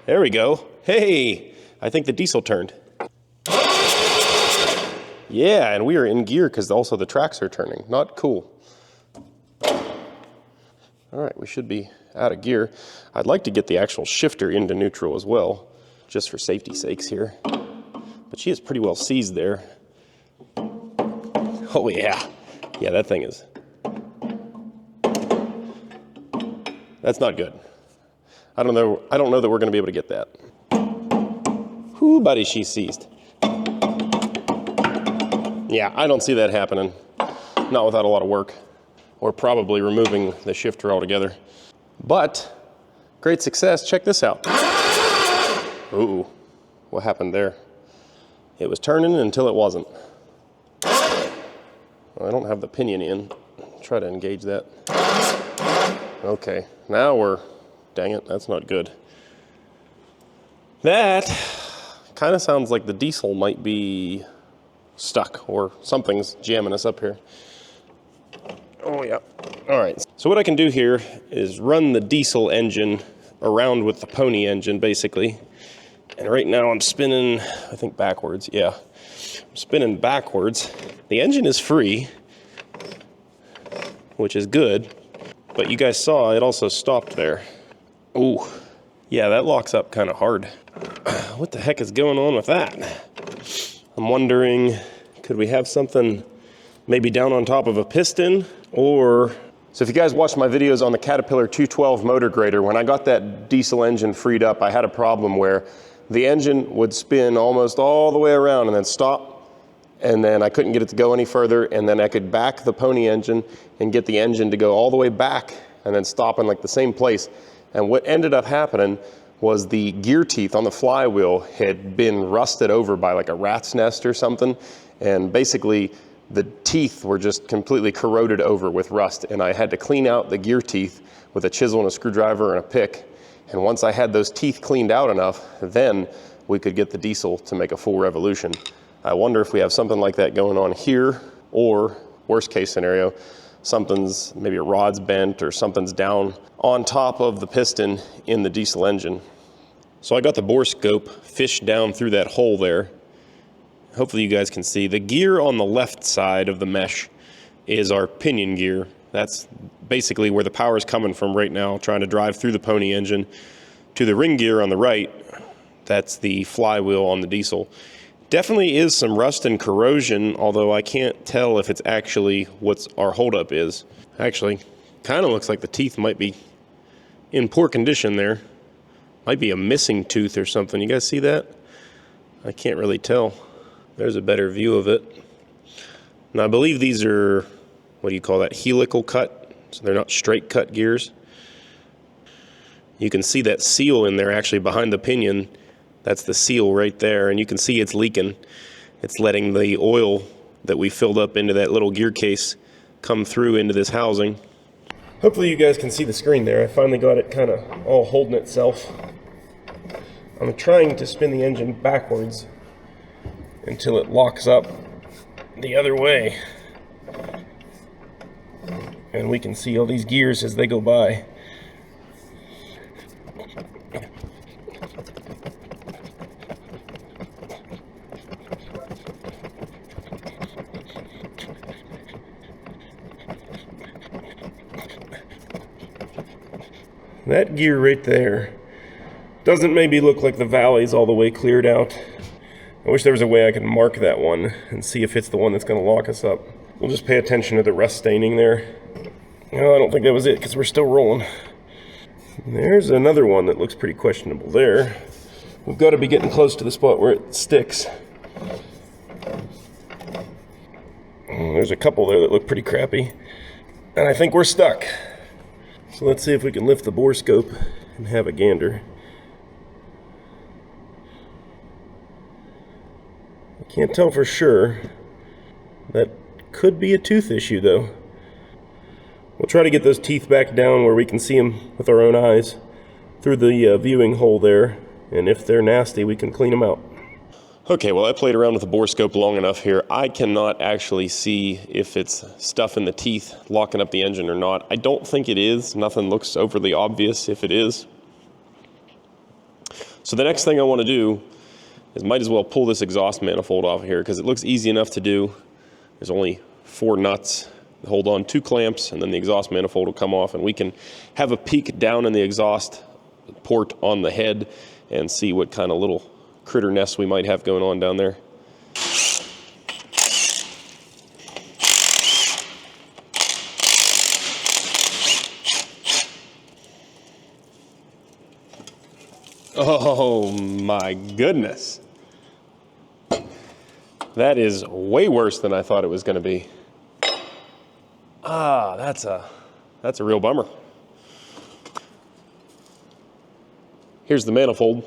There we go. Hey, I think the diesel turned. Yeah, and we are in gear because also the tracks are turning. Not cool. All right, we should be out of gear. I'd like to get the actual shifter into neutral as well, just for safety's sakes here. But she is pretty well seized there. Oh yeah. Yeah, that thing is... That's not good. I don't know that we're gonna be able to get that. Whoo, buddy, she's seized. Yeah, I don't see that happening. Not without a lot of work. Or probably removing the shifter altogether. But, great success. Check this out. Ooh, what happened there? It was turning until it wasn't. Well, I don't have the pinion in. Try to engage that. Okay, now we're... Dang it, that's not good. That kind of sounds like the diesel might be stuck or something's jamming us up here. Oh yeah. All right, so what I can do here is run the diesel engine around with the pony engine basically. And right now I'm spinning, I think backwards, yeah. I'm spinning backwards. The engine is free, which is good, but you guys saw it also stopped there. Ooh, yeah, that locks up kind of hard. What the heck is going on with that? I'm wondering, could we have something maybe down on top of a piston or... So if you guys watched my videos on the Caterpillar 212 motor grader, when I got that diesel engine freed up, I had a problem where the engine would spin almost all the way around and then stop, and then I couldn't get it to go any further, and then I could back the pony engine and get the engine to go all the way back and then stop in like the same place. And what ended up happening was the gear teeth on the flywheel had been rusted over by like a rat's nest or something, and basically the teeth were just completely corroded over with rust, and I had to clean out the gear teeth with a chisel and a screwdriver and a pick. And once I had those teeth cleaned out enough, then we could get the diesel to make a full revolution. I wonder if we have something like that going on here, or worst case scenario, something's, maybe a rod's bent or something's down on top of the piston in the diesel engine. So I got the bore scope fished down through that hole there. Hopefully you guys can see. The gear on the left side of the mesh is our pinion gear. That's basically where the power is coming from right now, trying to drive through the pony engine. To the ring gear on the right, that's the flywheel on the diesel. Definitely is some rust and corrosion, although I can't tell if it's actually what our holdup is. Actually, kind of looks like the teeth might be in poor condition there. Might be a missing tooth or something. You guys see that? I can't really tell. There's a better view of it. Now I believe these are, what do you call that, helical cut? So they're not straight cut gears. You can see that seal in there actually behind the pinion. That's the seal right there, and you can see it's leaking. It's letting the oil that we filled up into that little gear case come through into this housing. Hopefully you guys can see the screen there. I finally got it kind of all holding itself. I'm trying to spin the engine backwards until it locks up the other way. And we can see all these gears as they go by. That gear right there doesn't maybe look like the valley's all the way cleared out. I wish there was a way I could mark that one and see if it's the one that's going to lock us up. We'll just pay attention to the rust staining there. No, I don't think that was it because we're still rolling. There's another one that looks pretty questionable there. We've got to be getting close to the spot where it sticks. There's a couple there that look pretty crappy. And I think we're stuck. So let's see if we can lift the bore scope and have a gander. I can't tell for sure. That could be a tooth issue though. We'll try to get those teeth back down where we can see them with our own eyes through the viewing hole there, and if they're nasty we can clean them out. Okay, well I played around with the bore scope long enough here. I cannot actually see if it's stuff in the teeth locking up the engine or not. I don't think it is. Nothing looks overly obvious if it is. So the next thing I want to do is might as well pull this exhaust manifold off of here because it looks easy enough to do. There's only 4 nuts. Hold on 2 clamps and then the exhaust manifold will come off and we can have a peek down in the exhaust port on the head and see what kind of little critter nests we might have going on down there. Oh my goodness. That is way worse than I thought it was going to be. Ah, that's a real bummer. Here's the manifold.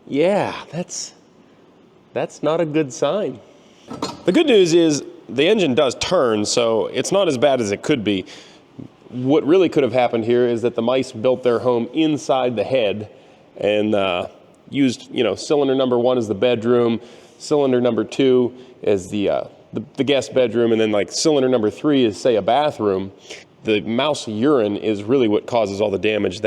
Yeah, that's not a good sign. The good news is the engine does turn, so it's not as bad as it could be. What really could have happened here is that the mice built their home inside the head, and used, you know, cylinder number 1 is the bedroom, cylinder number 2 is the guest bedroom, and then like cylinder number 3 is, say, a bathroom, the mouse urine is really what causes all the damage.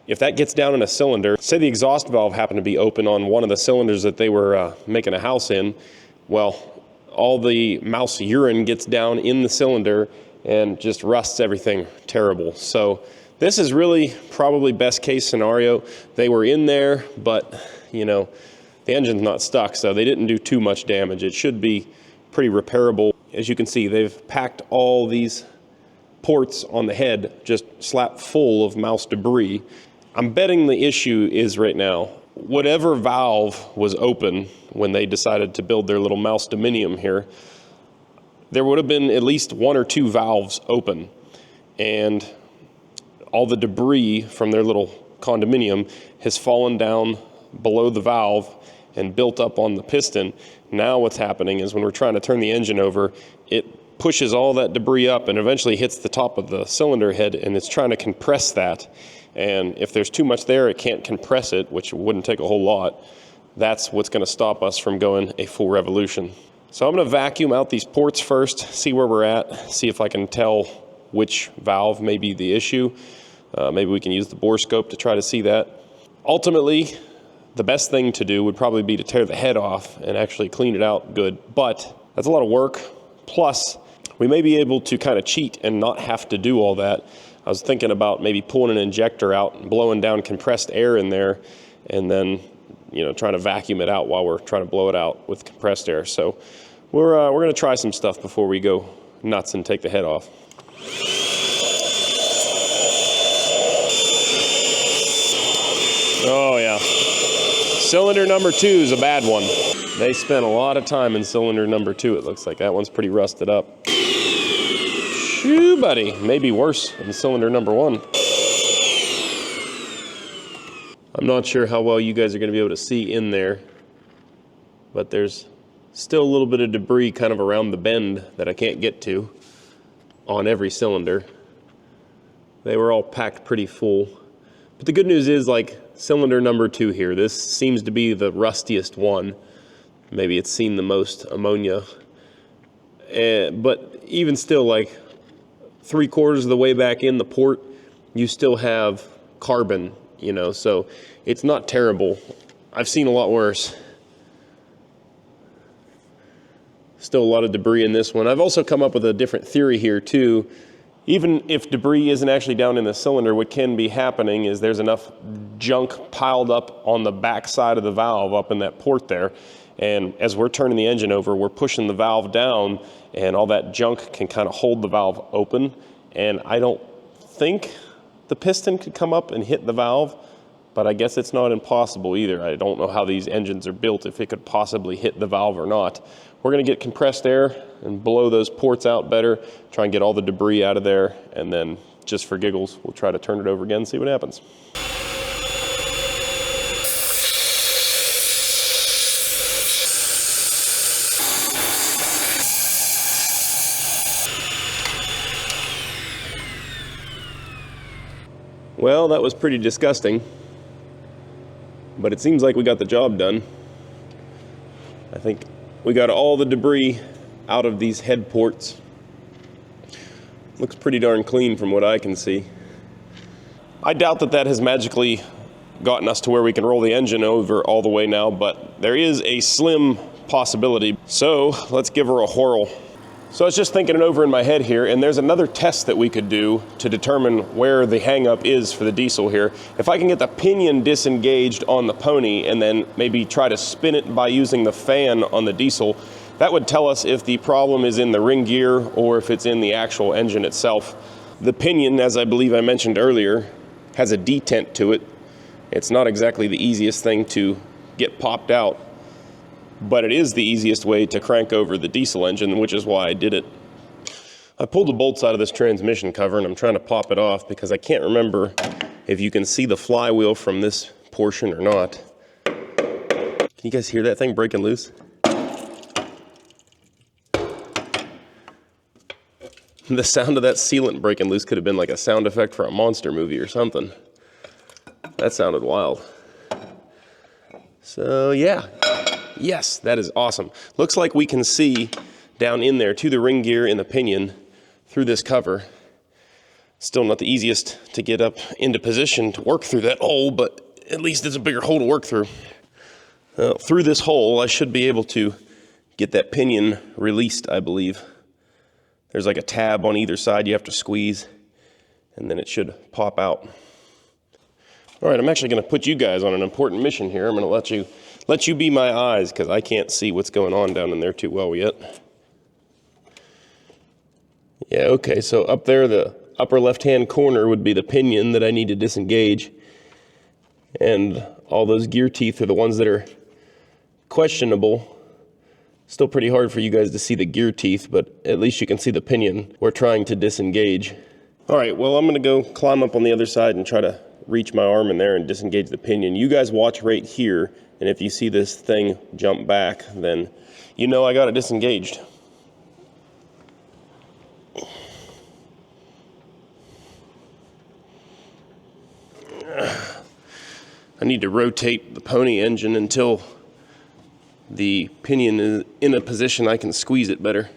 If that gets down in a cylinder, say the exhaust valve happened to be open on one of the cylinders that they were making a house in, well, all the mouse urine gets down in the cylinder and just rusts everything terrible. So this is really probably best case scenario. They were in there, but you know, the engine's not stuck, so they didn't do too much damage. It should be pretty repairable. As you can see, they've packed all these ports on the head just slap full of mouse debris. I'm betting the issue is right now, whatever valve was open when they decided to build their little mouse dominium here, there would have been at least 1 or 2 valves open, and all the debris from their little condominium has fallen down below the valve and built up on the piston. Now what's happening is when we're trying to turn the engine over, it pushes all that debris up and eventually hits the top of the cylinder head, and it's trying to compress that. And if there's too much there, it can't compress it, which wouldn't take a whole lot. That's what's going to stop us from going a full revolution. So I'm going to vacuum out these ports first, see where we're at, see if I can tell which valve may be the issue. Maybe we can use the bore scope to try to see that. Ultimately, the best thing to do would probably be to tear the head off and actually clean it out good. But that's a lot of work. Plus, we may be able to kind of cheat and not have to do all that. I was thinking about maybe pulling an injector out and blowing down compressed air in there, and then, you know, trying to vacuum it out while we're trying to blow it out with compressed air. So we're going to try some stuff before we go nuts and take the head off. Oh yeah, cylinder number 2 is a bad one. They spent a lot of time in cylinder number 2. It looks like that one's pretty rusted up. Shoo, buddy, maybe worse than cylinder number 1. I'm not sure how well you guys are going to be able to see in there, but there's still a little bit of debris kind of around the bend that I can't get to on every cylinder. They were all packed pretty full. But the good news is, like, cylinder number 2 here, this seems to be the rustiest one. Maybe it's seen the most ammonia. But even still, like, 3/4 of the way back in the port, you still have carbon, you know, so it's not terrible. I've seen a lot worse. Still a lot of debris in this one. I've also come up with a different theory here too. Even if debris isn't actually down in the cylinder, what can be happening is there's enough junk piled up on the back side of the valve up in that port there. And as we're turning the engine over, we're pushing the valve down, and all that junk can kind of hold the valve open. And I don't think the piston could come up and hit the valve, but I guess it's not impossible either. I don't know how these engines are built, if it could possibly hit the valve or not. We're going to get compressed air and blow those ports out better, try and get all the debris out of there, and then just for giggles, we'll try to turn it over again and see what happens. Well, that was pretty disgusting, but it seems like we got the job done. I think we got all the debris out of these head ports. Looks pretty darn clean from what I can see. I doubt that that has magically gotten us to where we can roll the engine over all the way now, but there is a slim possibility. So let's give her a whirl. So I was just thinking it over in my head here, and there's another test that we could do to determine where the hang-up is for the diesel here. If I can get the pinion disengaged on the pony and then maybe try to spin it by using the fan on the diesel, that would tell us if the problem is in the ring gear or if it's in the actual engine itself. The pinion, as I believe I mentioned earlier, has a detent to it. It's not exactly the easiest thing to get popped out, but it is the easiest way to crank over the diesel engine, which is why I did it. I pulled the bolts out of this transmission cover and I'm trying to pop it off because I can't remember if you can see the flywheel from this portion or not. Can you guys hear that thing breaking loose? The sound of that sealant breaking loose could have been like a sound effect for a monster movie or something. That sounded wild. So yeah, yes, that is awesome. Looks like we can see down in there to the ring gear in the pinion through this cover. Still not the easiest to get up into position to work through that hole, but at least it's a bigger hole to work through. Through this hole, I should be able to get that pinion released, I believe. There's like a tab on either side you have to squeeze, and then it should pop out. All right, I'm actually going to put you guys on an important mission here. I'm going to let you be my eyes, because I can't see what's going on down in there too well yet. Yeah, okay, so up there, the upper left-hand corner would be the pinion that I need to disengage. And all those gear teeth are the ones that are questionable. Still pretty hard for you guys to see the gear teeth, but at least you can see the pinion we're trying to disengage. All right, well, I'm going to go climb up on the other side and try to reach my arm in there and disengage the pinion. You guys watch right here, and if you see this thing jump back, then you know I got it disengaged. I need to rotate the pony engine until the pinion is in a position I can squeeze it better.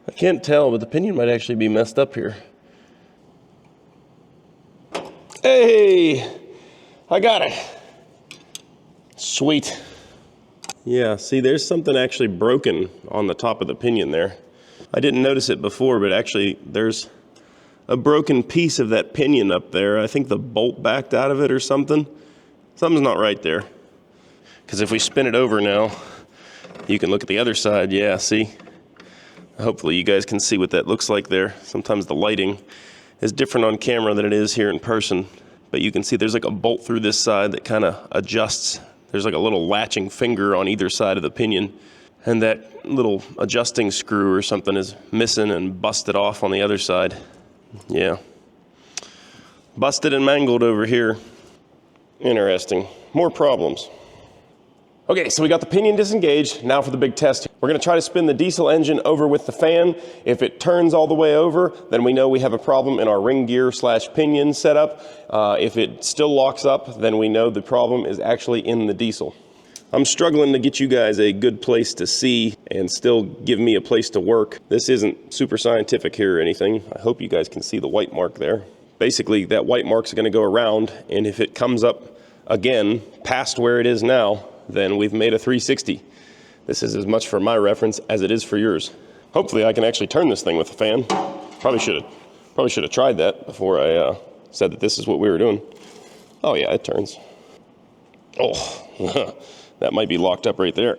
I can't tell, but the pinion might actually be messed up here. Hey, I got it. Sweet. Yeah, see, there's something actually broken on the top of the pinion there. I didn't notice it before, but actually there's a broken piece of that pinion up there. I think the bolt backed out of it or something. Something's not right there. Because if we spin it over now, you can look at the other side. Yeah, see? Hopefully you guys can see what that looks like there. Sometimes the lighting is different on camera than it is here in person. But you can see there's like a bolt through this side that kind of adjusts. There's like a little latching finger on either side of the pinion. And that little adjusting screw or something is missing and busted off on the other side. Yeah. Busted and mangled over here. Interesting. More problems. Okay, so we got the pinion disengaged. Now for the big test. We're going to try to spin the diesel engine over with the fan. If it turns all the way over, then we know we have a problem in our ring gear / pinion setup. If it still locks up, then we know the problem is actually in the diesel. I'm struggling to get you guys a good place to see and still give me a place to work. This isn't super scientific here or anything. I hope you guys can see the white mark there. Basically, that white mark's going to go around, and if it comes up again past where it is now, then we've made a 360. This is as much for my reference as it is for yours. Hopefully I can actually turn this thing with the fan. Probably should have tried that before I said that this is what we were doing. Oh yeah, it turns. Oh, that might be locked up right there.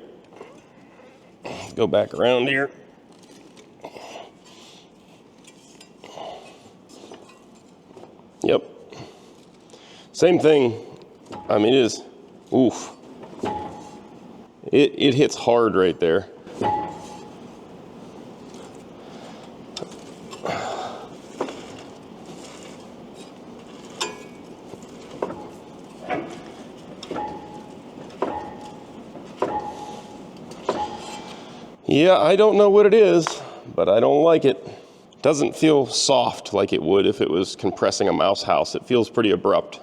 Let's go back around here. Yep. Same thing. I mean, it is. Oof. It hits hard right there. Yeah, I don't know what it is, but I don't like it. Doesn't feel soft like it would if it was compressing a mouse house. It feels pretty abrupt.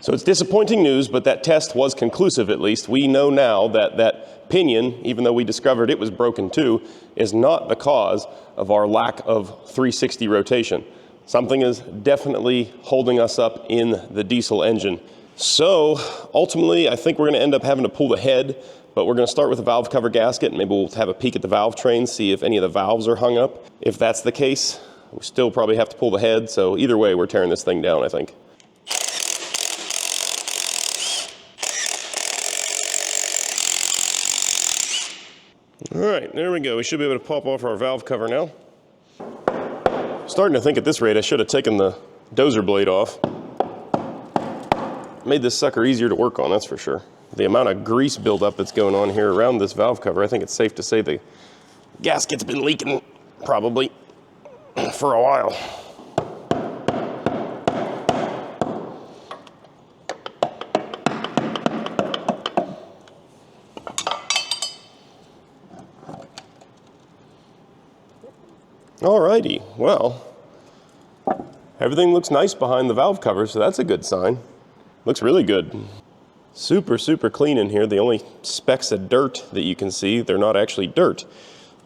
So it's disappointing news, but that test was conclusive at least. We know now that that pinion, even though we discovered it was broken too, is not the cause of our lack of 360 rotation. Something is definitely holding us up in the diesel engine. So ultimately, I think we're going to end up having to pull the head, but we're going to start with a valve cover gasket. Maybe we'll have a peek at the valve train, see if any of the valves are hung up. If that's the case, we still probably have to pull the head. So either way, we're tearing this thing down, I think. All right, there we go. We should be able to pop off our valve cover now. Starting to think at this rate I should have taken the Dozer blade off. Made this sucker easier to work on, that's for sure. The amount of grease buildup that's going on here around this valve cover, I think it's safe to say the gasket's been leaking probably for a while. Alrighty, well, Everything looks nice behind the valve cover, so that's a good sign. Looks really good. Super, super clean in here. The only specks of dirt that you can see, they're not actually dirt.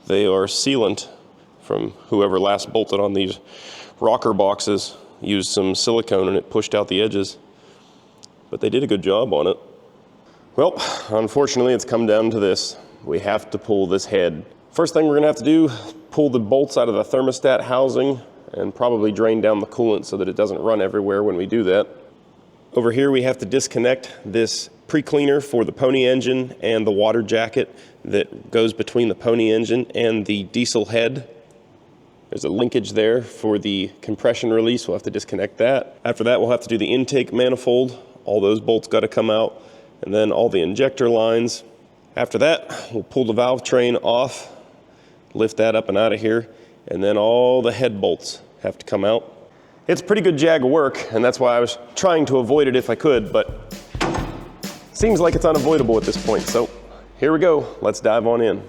They are sealant from whoever last bolted on these rocker boxes, used some silicone and it pushed out the edges. But they did a good job on it. Well, unfortunately it's come down to this. We have to pull this head. First thing we're gonna have to do, pull the bolts out of the thermostat housing and probably drain down the coolant so that it doesn't run everywhere when we do that. Over here we have to disconnect this pre-cleaner for the pony engine and the water jacket that goes between the pony engine and the diesel head. There's a linkage there for the compression release. We'll have to disconnect that. After that, we'll have to do the intake manifold. All those bolts got to come out, and then all the injector lines. After that, we'll pull the valve train off, lift that up and out of here, and then all the head bolts have to come out. It's a pretty good jag of work, and that's why I was trying to avoid it if I could, but seems like it's unavoidable at this point. So here we go. Let's dive on in.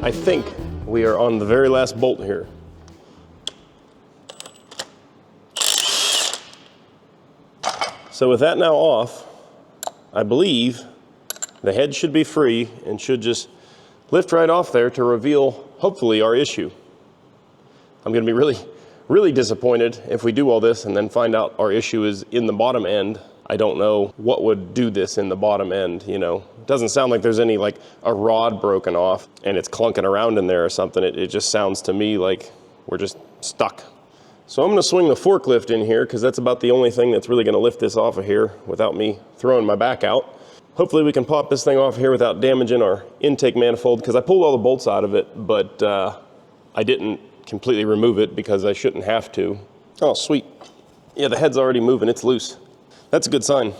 I think we are on the very last bolt here. So with that now off, I believe the head should be free and should just lift right off there to reveal, hopefully, our issue. I'm gonna be really disappointed if we do all this and then find out our issue is in the bottom end. I don't know what would do this in the bottom end, you know. It doesn't sound like there's any, like a rod broken off and it's clunking around in there or something. It just sounds to me like we're just stuck. So I'm gonna swing the forklift in here because that's about the only thing that's really gonna lift this off of here without me throwing my back out. Hopefully we can pop this thing off here without damaging our intake manifold, because I pulled all the bolts out of it, but I didn't completely remove it because I shouldn't have to. Oh, sweet. Yeah, the head's already moving, it's loose. That's a good sign.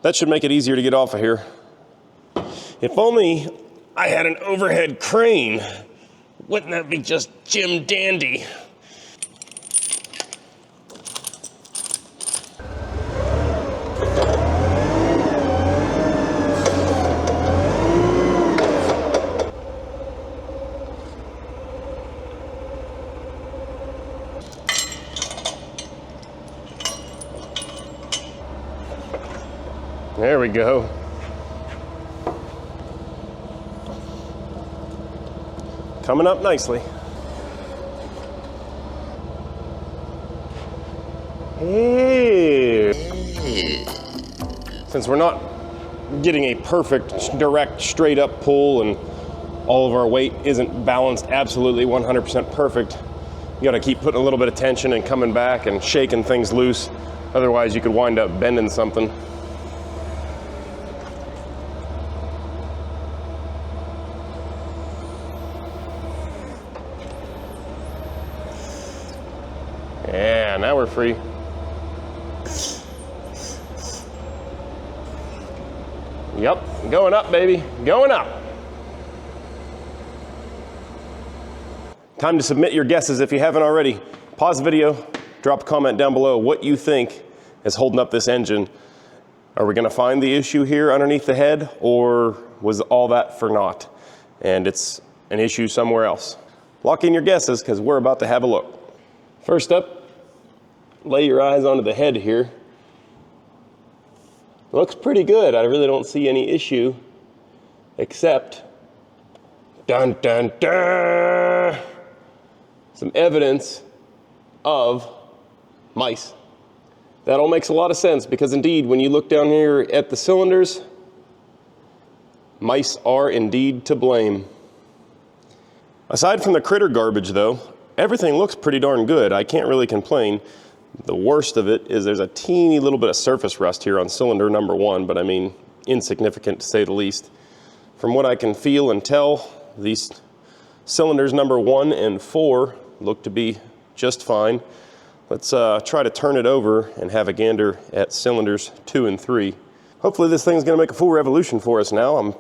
That should make it easier to get off of here. If only I had an overhead crane. Wouldn't that be just Jim Dandy? There we go. Coming up nicely. Hey. Since we're not getting a perfect, direct, straight up pull and all of our weight isn't balanced absolutely 100% perfect, you gotta keep putting a little bit of tension and coming back and shaking things loose. Otherwise you could wind up bending something. Yeah, now we're free. Yep, going up, baby, going up. Time to submit your guesses if you haven't already. Pause the video, drop a comment down below what you think is holding up this engine. Are we gonna find the issue here underneath the head, or was all that for naught and it's an issue somewhere else? Lock in your guesses because we're about to have a look. First up, lay your eyes onto the head here. Looks pretty good. I really don't see any issue except, dun dun dun, some evidence of mice. That all makes a lot of sense because indeed, when you look down here at the cylinders, mice are indeed to blame. Aside from the critter garbage though, everything looks pretty darn good. I can't really complain. The worst of it is there's a teeny little bit of surface rust here on cylinder number 1, but I mean insignificant to say the least. From what I can feel and tell, these cylinders number 1 and 4 look to be just fine. Let's try to turn it over and have a gander at cylinders 2 and 3. Hopefully this thing's gonna make a full revolution for us now. I'm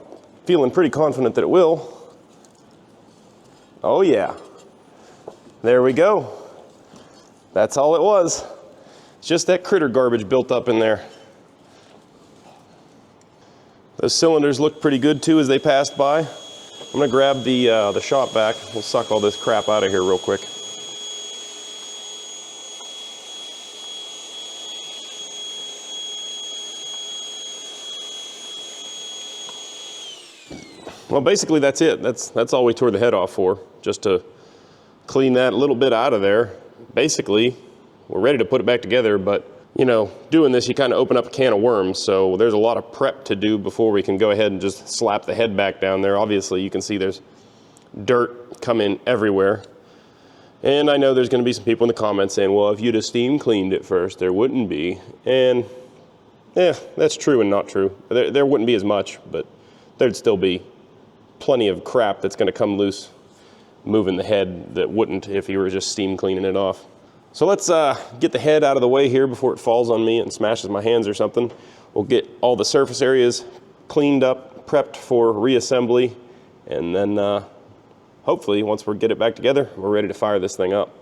feeling pretty confident that it will. Oh yeah, there we go. That's all it was. It's just that critter garbage built up in there. Those cylinders look pretty good too as they passed by. I'm gonna grab the shop vac. We'll suck all this crap out of here real quick. Well, basically that's it. That's all we tore the head off for, just to clean that little bit out of there. Basically, we're ready to put it back together, but you know, doing this, you kind of open up a can of worms, so there's a lot of prep to do before we can go ahead and just slap the head back down there. Obviously, you can see there's dirt coming everywhere. And I know there's going to be some people in the comments saying, well, if you'd have steam cleaned it first, there wouldn't be. And yeah, that's true and not true. There wouldn't be as much, but there'd still be plenty of crap that's going to come loose moving the head that wouldn't if you were just steam cleaning it off. So let's get the head out of the way here before it falls on me and smashes my hands or something. We'll get all the surface areas cleaned up, prepped for reassembly, and then hopefully once we get it back together, we're ready to fire this thing up.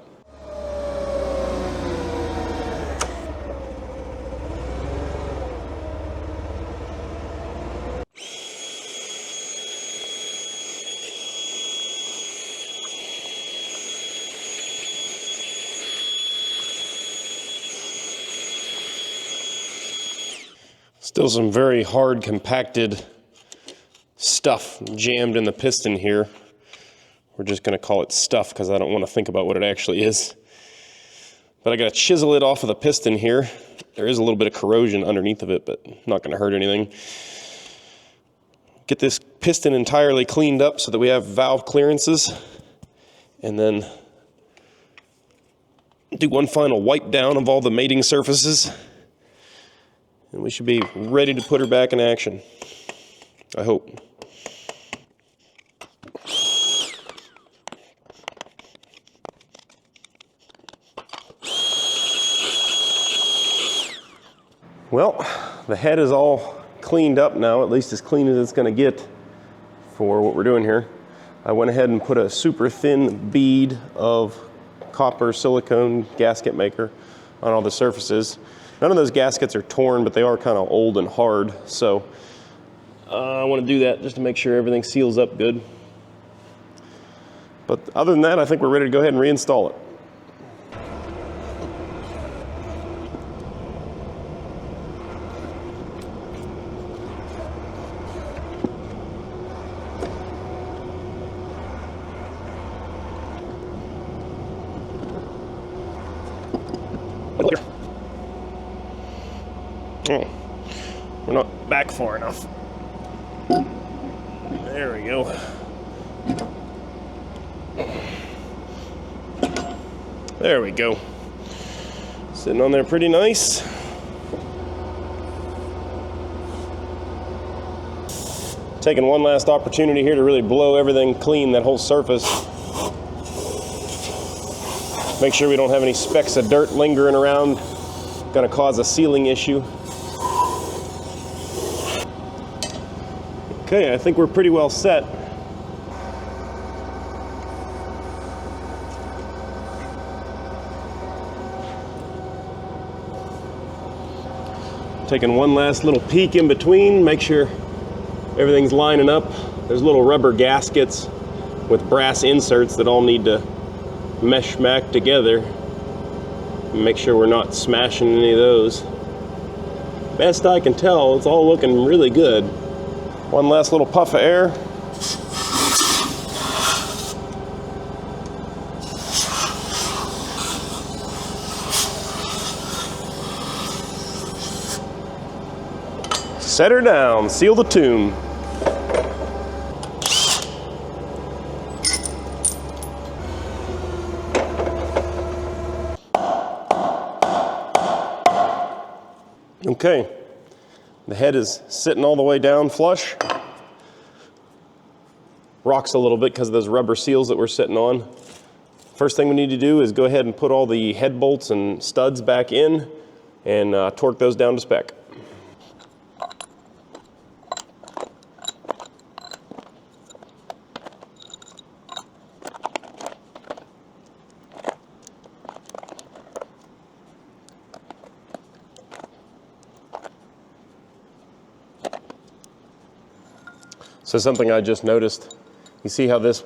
Still some very hard compacted stuff jammed in the piston here. We're just going to call it stuff because I don't want to think about what it actually is. But I got to chisel it off of the piston here. There is a little bit of corrosion underneath of it, but not going to hurt anything. Get this piston entirely cleaned up so that we have valve clearances. And then do one final wipe down of all the mating surfaces. And we should be ready to put her back in action. I hope. Well, the head is all cleaned up now, at least as clean as it's going to get for what we're doing here. I went ahead and put a super thin bead of copper silicone gasket maker on all the surfaces. None of those gaskets are torn, but they are kind of old and hard, so I want to do that just to make sure everything seals up good. But other than that, I think we're ready to go ahead and reinstall it. Oh, we're not back far enough. There we go. There we go. Sitting on there pretty nice. Taking one last opportunity here to really blow everything clean, that whole surface. Make sure we don't have any specks of dirt lingering around. Gonna cause a sealing issue. Okay, I think we're pretty well set. Taking one last little peek in between, make sure everything's lining up. There's little rubber gaskets with brass inserts that all need to mesh back together. Make sure we're not smashing any of those. Best I can tell, it's all looking really good. One last little puff of air. Set her down, seal the tune. Okay, the head is sitting all the way down flush. Rocks a little bit because of those rubber seals that we're sitting on. First thing we need to do is go ahead and put all the head bolts and studs back in and torque those down to spec. So something I just noticed, you see how this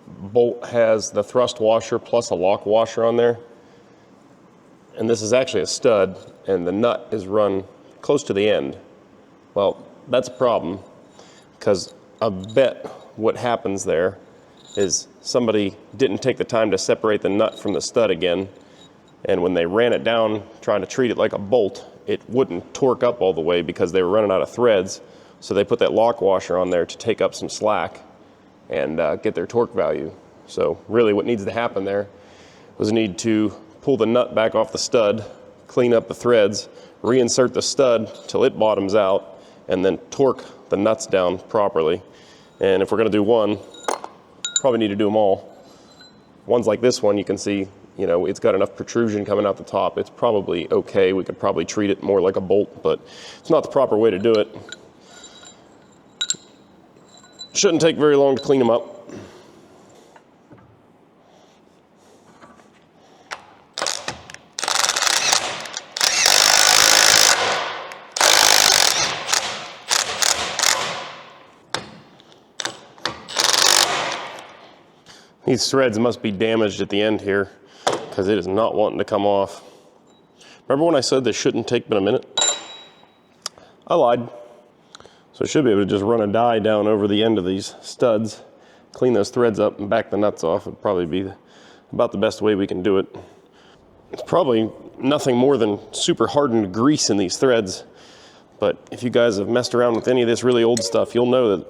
bolt has the thrust washer plus a lock washer on there? And this is actually a stud, and the nut is run close to the end. Well, that's a problem, because I bet what happens there is somebody didn't take the time to separate the nut from the stud again, and when they ran it down trying to treat it like a bolt, it wouldn't torque up all the way because they were running out of threads. So they put that lock washer on there to take up some slack and get their torque value. So really what needs to happen there was need to pull the nut back off the stud, clean up the threads, reinsert the stud till it bottoms out, and then torque the nuts down properly. And if we're gonna do one, probably need to do them all. Ones like this one, you can see, you know, it's got enough protrusion coming out the top. It's probably okay. We could probably treat it more like a bolt, but it's not the proper way to do it. Shouldn't take very long to clean them up. These threads must be damaged at the end here because it is not wanting to come off. Remember when I said this shouldn't take but a minute? I lied. So I should be able to just run a die down over the end of these studs, clean those threads up and back the nuts off. Would probably be about the best way we can do it. It's probably nothing more than super hardened grease in these threads. But if you guys have messed around with any of this really old stuff, you'll know that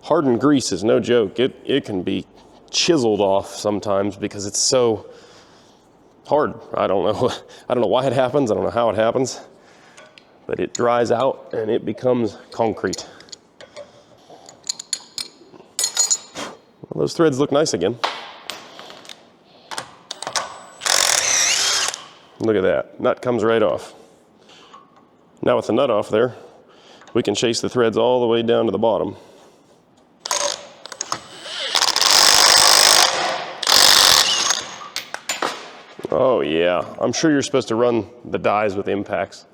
hardened grease is no joke. It can be chiseled off sometimes because it's so hard. I don't know why it happens. I don't know how it happens. But it dries out and it becomes concrete. Well, those threads look nice again. Look at that, nut comes right off. Now with the nut off there, we can chase the threads all the way down to the bottom. Oh yeah, I'm sure you're supposed to run the dies with impacts.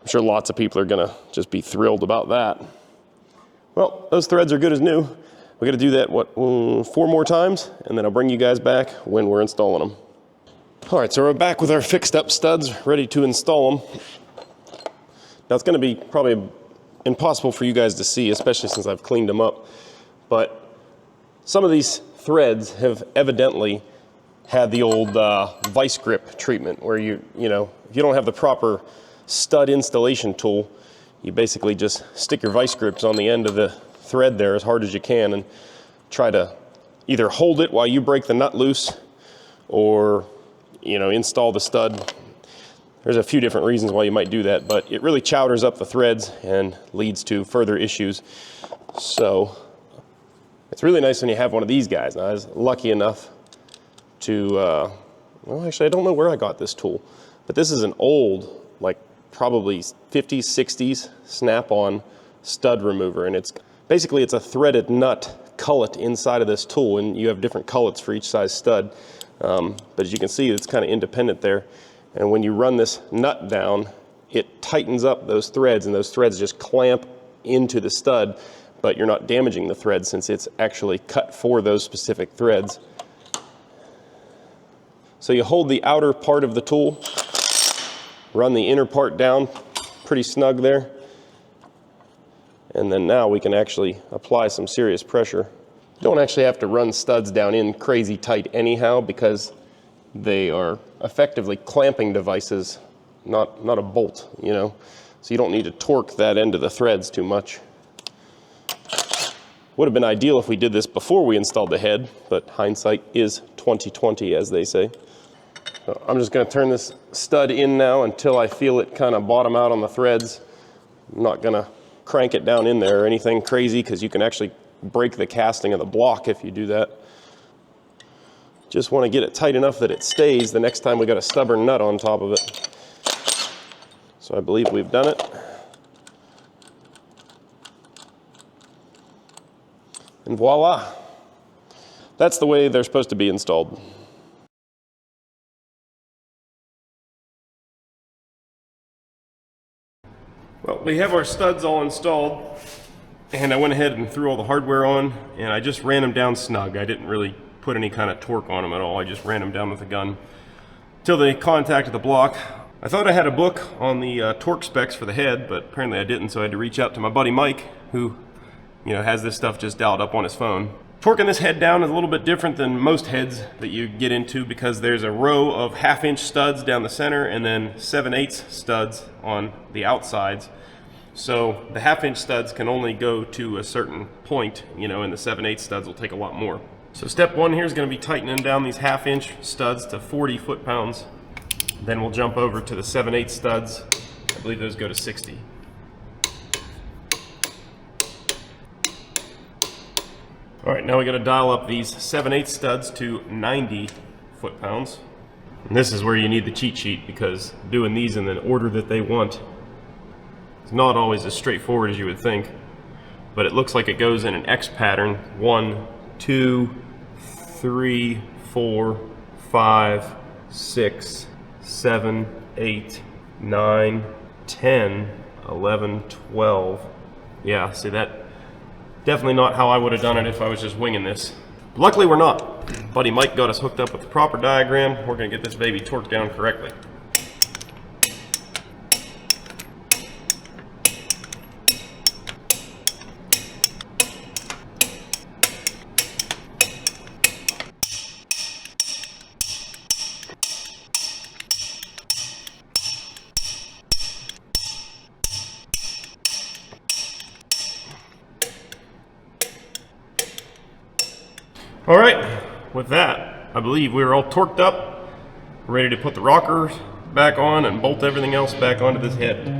I'm sure lots of people are gonna just be thrilled about that. Well, those threads are good as new. We gotta do that, 4 more times, and then I'll bring you guys back when we're installing them. All right, so we're back with our fixed up studs, ready to install them. Now it's gonna be probably impossible for you guys to see, especially since I've cleaned them up, but some of these threads have evidently had the old vice grip treatment where you know, if you don't have the proper stud installation tool, you basically just stick your vice grips on the end of the thread there as hard as you can and try to either hold it while you break the nut loose or, you know, install the stud. There's a few different reasons why you might do that, but it really chowders up the threads and leads to further issues. So it's really nice when you have one of these guys. Now, I was lucky enough to, well, actually, I don't know where I got this tool, but this is an old, like probably 50s, 60s snap-on stud remover, and it's basically a threaded nut cullet inside of this tool, and you have different cullets for each size stud. But as you can see, it's kind of independent there, and when you run this nut down, it tightens up those threads, and those threads just clamp into the stud, but you're not damaging the thread since it's actually cut for those specific threads. So you hold the outer part of the tool, run the inner part down pretty snug there, and then now we can actually apply some serious pressure. You don't actually have to run studs down in crazy tight anyhow because they are effectively clamping devices, not a bolt, you know, so you don't need to torque that end of the threads too much. Would have been ideal if we did this before we installed the head, but hindsight is 20/20, as they say. So I'm just going to turn this stud in now until I feel it kind of bottom out on the threads. I'm not going to crank it down in there or anything crazy, because you can actually break the casting of the block if you do that. Just want to get it tight enough that it stays the next time we got a stubborn nut on top of it. So I believe we've done it. And voila. That's the way they're supposed to be installed. Well, we have our studs all installed, and I went ahead and threw all the hardware on, and I just ran them down snug. I didn't really put any kind of torque on them at all. I just ran them down with a gun till they contacted the block. I thought I had a book on the torque specs for the head, but apparently I didn't, so I had to reach out to my buddy Mike, who has this stuff just dialed up on his phone. Torquing this head down is a little bit different than most heads that you get into, because there's a row of 1/2-inch studs down the center and then 7/8 studs on the outsides. So the 1/2-inch studs can only go to a certain point, and the 7/8 studs will take a lot more. So step one here is going to be tightening down these 1/2-inch studs to 40 foot-pounds. Then we'll jump over to the 7/8 studs. I believe those go to 60. All right, now we got to dial up these 7/8 studs to 90 foot-pounds. And this is where you need the cheat sheet, because doing these in the order that they want is not always as straightforward as you would think. But it looks like it goes in an X pattern: 1, 2, 3, 4, 5, 6, 7, 8, 9, 10, 11, 12. Yeah, see, that definitely not how I would have done it if I was just winging this. Luckily we're not. Buddy Mike got us hooked up with the proper diagram. We're going to get this baby torqued down correctly. All right, with that, I believe we're all torqued up, ready to put the rockers back on and bolt everything else back onto this head.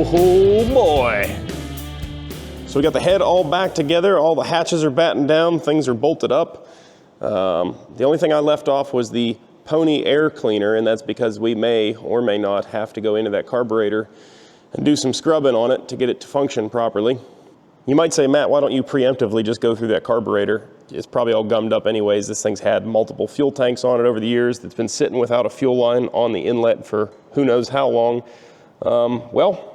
Oh boy. So we got the head all back together, all the hatches are battened down, things are bolted up. The only thing I left off was the pony air cleaner, and that's because we may or may not have to go into that carburetor and do some scrubbing on it to get it to function properly. You might say, Matt, why don't you preemptively just go through that carburetor? It's probably all gummed up anyways. This thing's had multiple fuel tanks on it over the years. It's been sitting without a fuel line on the inlet for who knows how long. Well,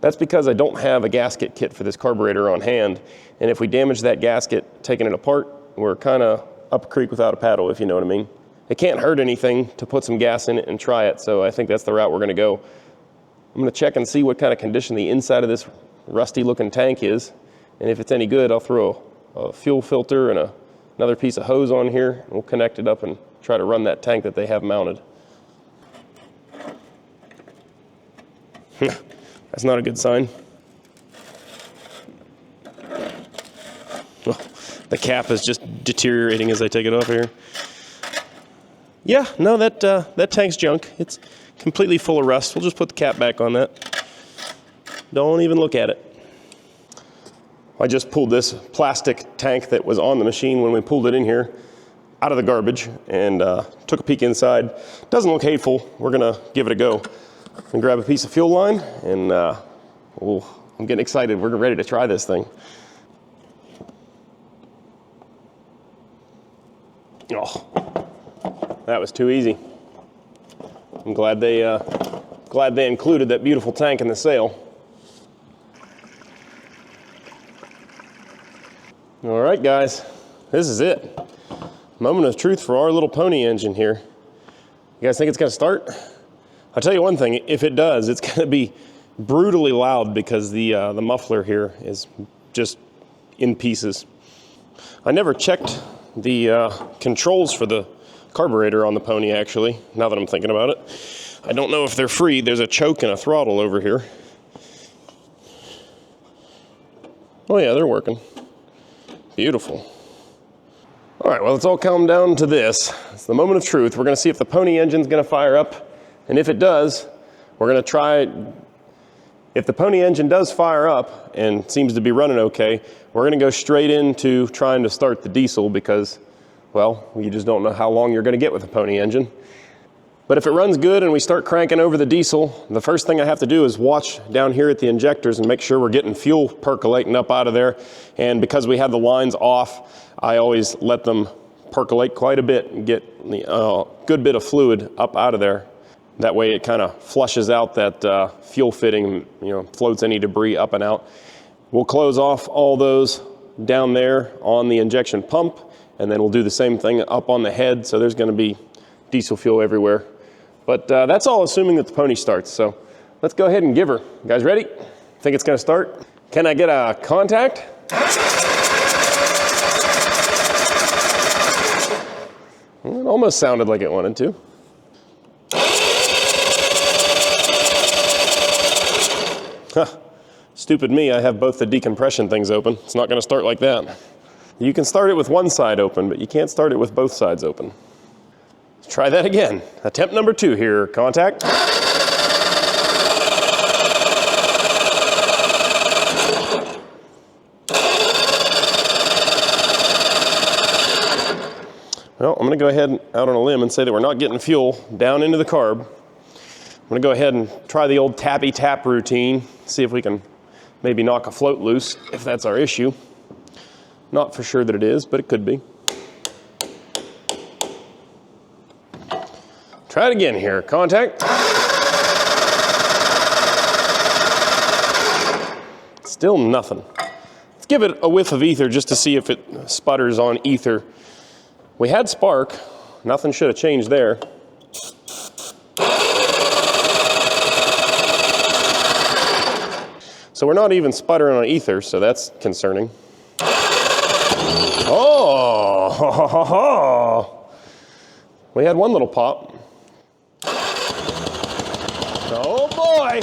that's because I don't have a gasket kit for this carburetor on hand. And if we damage that gasket taking it apart, we're kind of up a creek without a paddle, if you know what I mean. It can't hurt anything to put some gas in it and try it, so I think that's the route we're going to go. I'm going to check and see what kind of condition the inside of this rusty looking tank is, and if it's any good, I'll throw a fuel filter and another piece of hose on here, and we'll connect it up and try to run that tank that they have mounted. That's not a good sign. Well, the cap is just deteriorating as I take it off here. Yeah, no, that tank's junk. It's completely full of rust. We'll just put the cap back on that. Don't even look at it. I just pulled this plastic tank that was on the machine when we pulled it in here out of the garbage and took a peek inside. Doesn't look hateful. We're gonna give it a go. And grab a piece of fuel line and we'll I'm getting excited. We're ready to try this thing. Oh, that was too easy. I'm glad they included that beautiful tank in the sale. All right, guys, this is it. Moment of truth for our little pony engine here. You guys think it's gonna start? I'll tell you one thing, if it does, it's gonna be brutally loud because the muffler here is just in pieces. I never checked the controls for the carburetor on the pony, actually, now that I'm thinking about it. I don't know if they're free. There's a choke and a throttle over here. Oh yeah, they're working. Beautiful. All right, well, it's all come down to this. It's the moment of truth. We're gonna see if the pony engine's gonna fire up, and if it does, we're gonna try. If the pony engine does fire up and seems to be running okay, we're gonna go straight into trying to start the diesel because, well, you just don't know how long you're gonna get with a pony engine. But if it runs good and we start cranking over the diesel, the first thing I have to do is watch down here at the injectors and make sure we're getting fuel percolating up out of there. And because we have the lines off, I always let them percolate quite a bit and get a good bit of fluid up out of there. That way it kind of flushes out that fuel fitting, floats any debris up and out. We'll close off all those down there on the injection pump, and then we'll do the same thing up on the head, so there's going to be diesel fuel everywhere. But that's all assuming that the pony starts, so let's go ahead and give her. You guys ready? Think it's going to start? Can I get a contact? Well, it almost sounded like it wanted to. Huh. Stupid me, I have both the decompression things open. It's not going to start like that. You can start it with one side open, but you can't start it with both sides open. Let's try that again. Attempt number 2 here. Contact. Well, I'm going to go ahead out on a limb and say that we're not getting fuel down into the carb. I'm going to go ahead and try the old tappy tap routine, see if we can maybe knock a float loose, if that's our issue. Not for sure that it is, but it could be. Try it again here. Contact. Still nothing. Let's give it a whiff of ether just to see if it sputters on ether. We had spark. Nothing should have changed there. So we're not even sputtering on ether, so that's concerning. Oh! We had one little pop. Oh boy!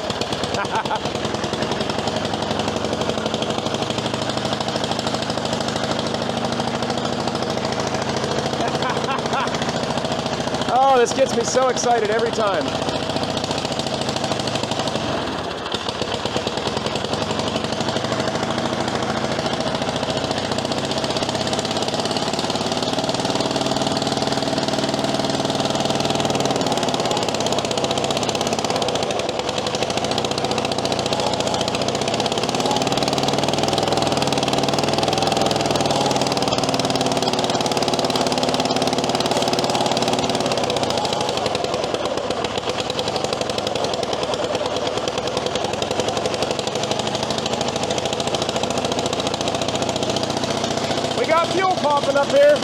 Oh, this gets me so excited every time. Fuel popping up here.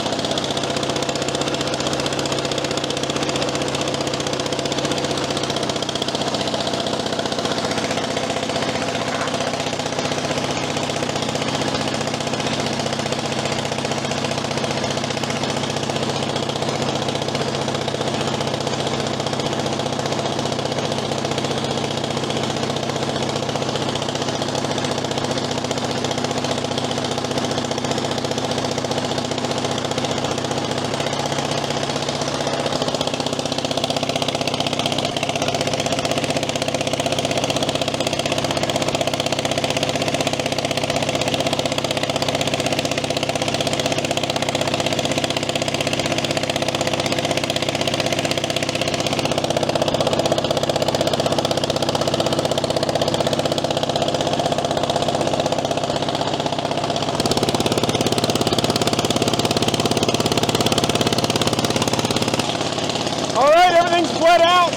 All right, everything's bled out.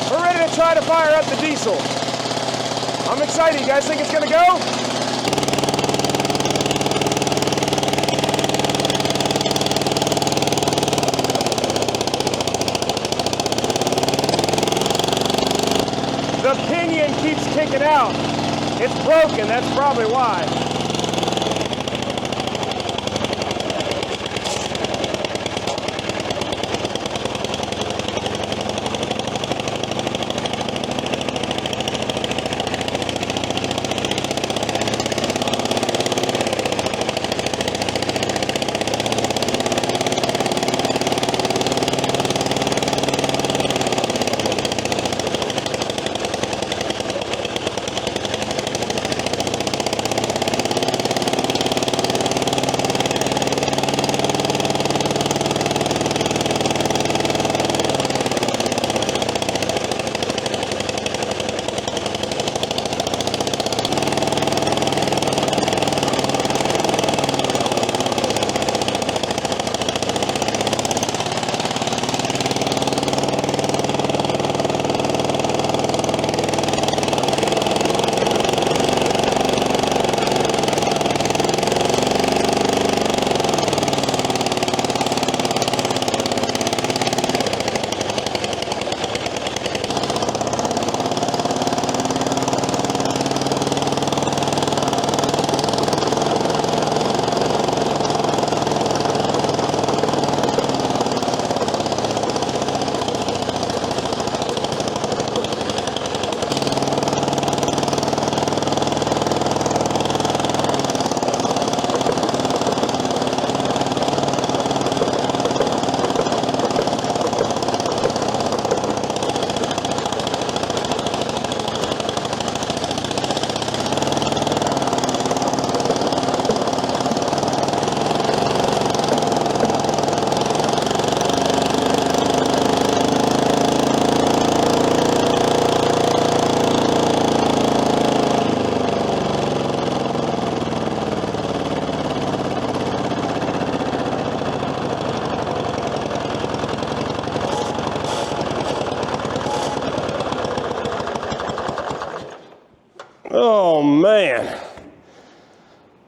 We're ready to try to fire up the diesel. I'm excited. You guys think it's gonna go? The pinion keeps kicking out. It's broken, that's probably why. Oh man,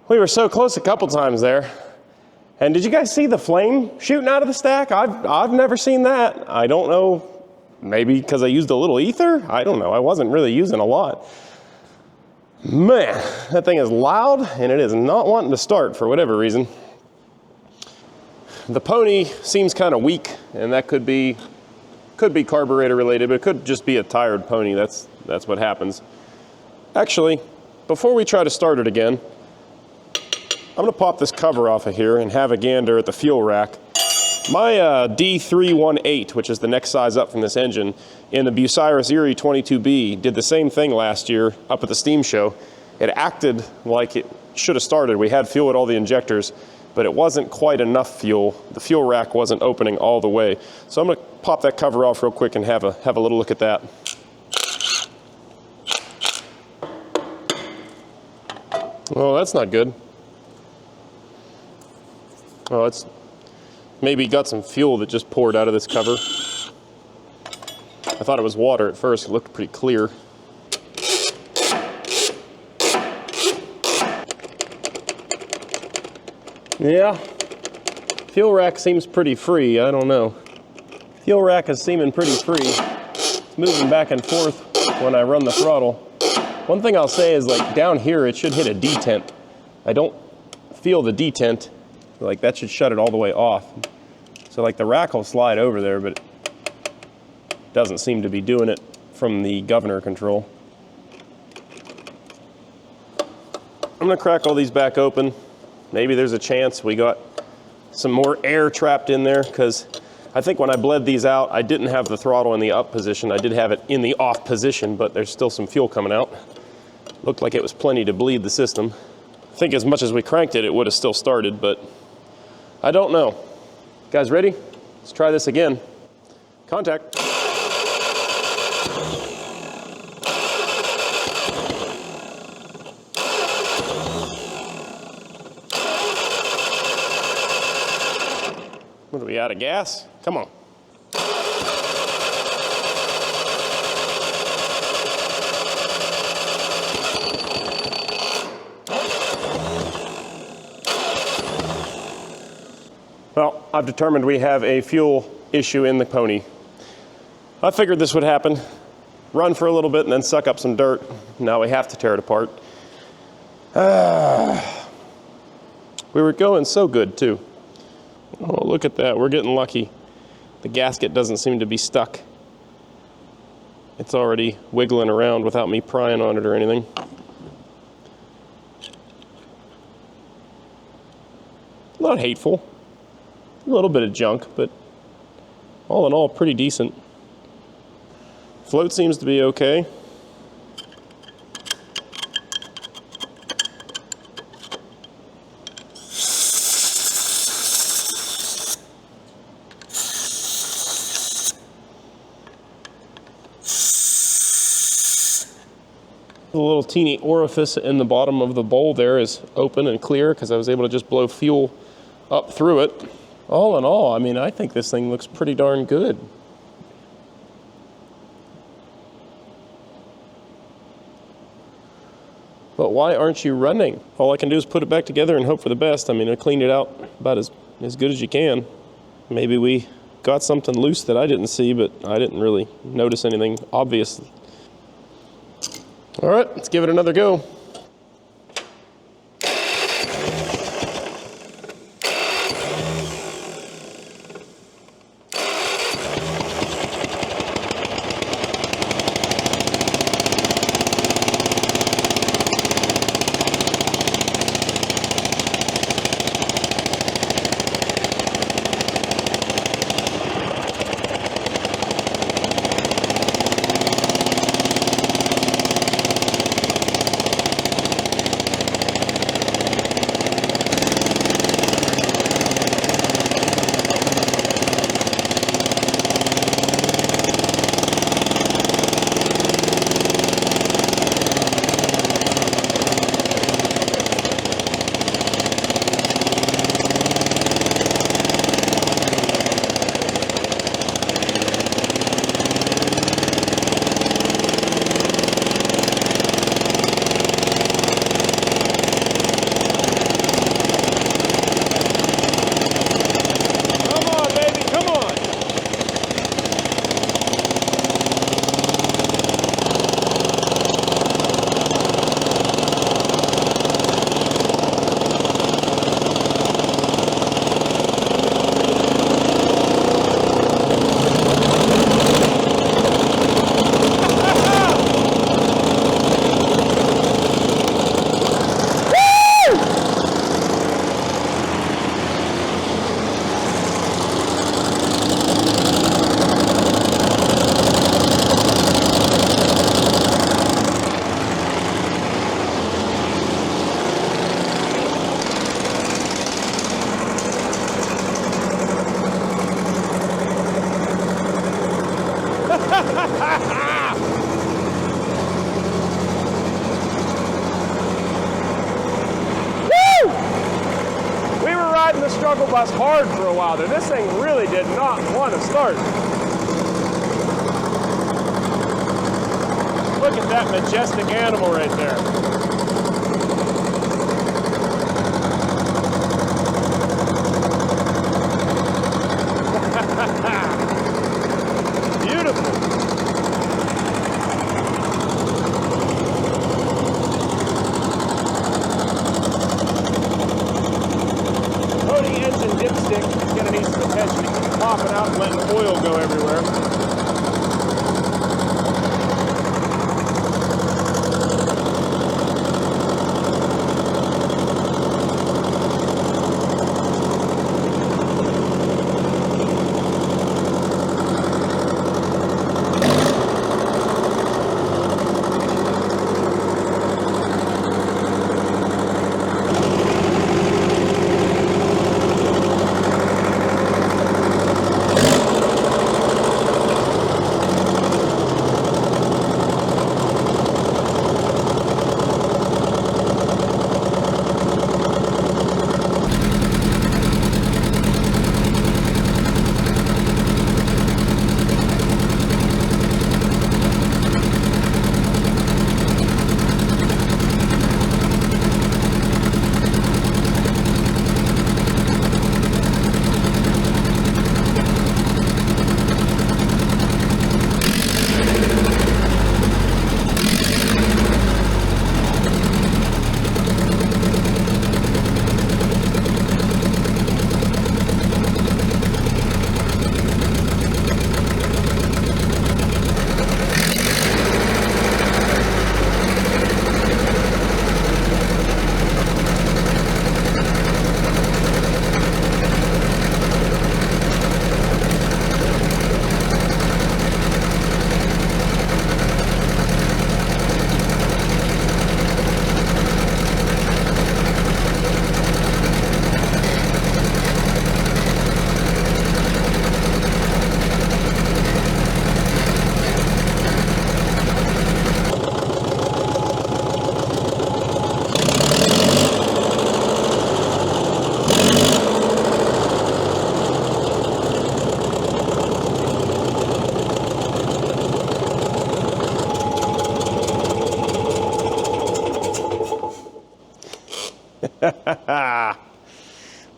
we were so close a couple times there. And did you guys see the flame shooting out of the stack? I've never seen that. I don't know, maybe because I used a little ether? I don't know, I wasn't really using a lot. Man, that thing is loud and it is not wanting to start for whatever reason. The pony seems kind of weak, and that could be carburetor related, but it could just be a tired pony. That's what happens. Actually, before we try to start it again, I'm gonna pop this cover off of here and have a gander at the fuel rack. My D318, which is the next size up from this engine, in the Bucyrus Erie 22B, did the same thing last year up at the steam show. It acted like it should have started. We had fuel at all the injectors, but it wasn't quite enough fuel. The fuel rack wasn't opening all the way. So I'm gonna pop that cover off real quick and have a little look at that. Oh, that's not good. Oh, it's maybe got some fuel that just poured out of this cover. I thought it was water at first. It looked pretty clear. Yeah, fuel rack seems pretty free. I don't know. Fuel rack is seeming pretty free. It's moving back and forth when I run the throttle. One thing I'll say is, like, down here it should hit a detent. I don't feel the detent. Like, that should shut it all the way off. So like the rack will slide over there, but it doesn't seem to be doing it from the governor control. I'm gonna crack all these back open. Maybe there's a chance we got some more air trapped in there, because I think when I bled these out, I didn't have the throttle in the up position. I did have it in the off position, but there's still some fuel coming out. Looked like it was plenty to bleed the system. I think as much as we cranked it, it would have still started, but I don't know. Guys ready? Let's try this again. Contact. What are we out of gas? Come on. I've determined we have a fuel issue in the pony. I figured this would happen. Run for a little bit and then suck up some dirt. Now we have to tear it apart. We were going so good too. Oh, look at that, we're getting lucky. The gasket doesn't seem to be stuck. It's already wiggling around without me prying on it or anything. Not hateful. A little bit of junk, but all in all, pretty decent. Float seems to be okay. The little teeny orifice in the bottom of the bowl there is open and clear because I was able to just blow fuel up through it. All in all, I mean, I think this thing looks pretty darn good. But why aren't you running? All I can do is put it back together and hope for the best. I mean, I cleaned it out about as good as you can. Maybe we got something loose that I didn't see, but I didn't really notice anything obvious. All right, let's give it another go. The struggle bus hard for a while there. This thing really did not want to start. Look at that majestic animal right there. Beautiful. Dipstick is going to need some attention. It keeps popping out and letting oil go everywhere.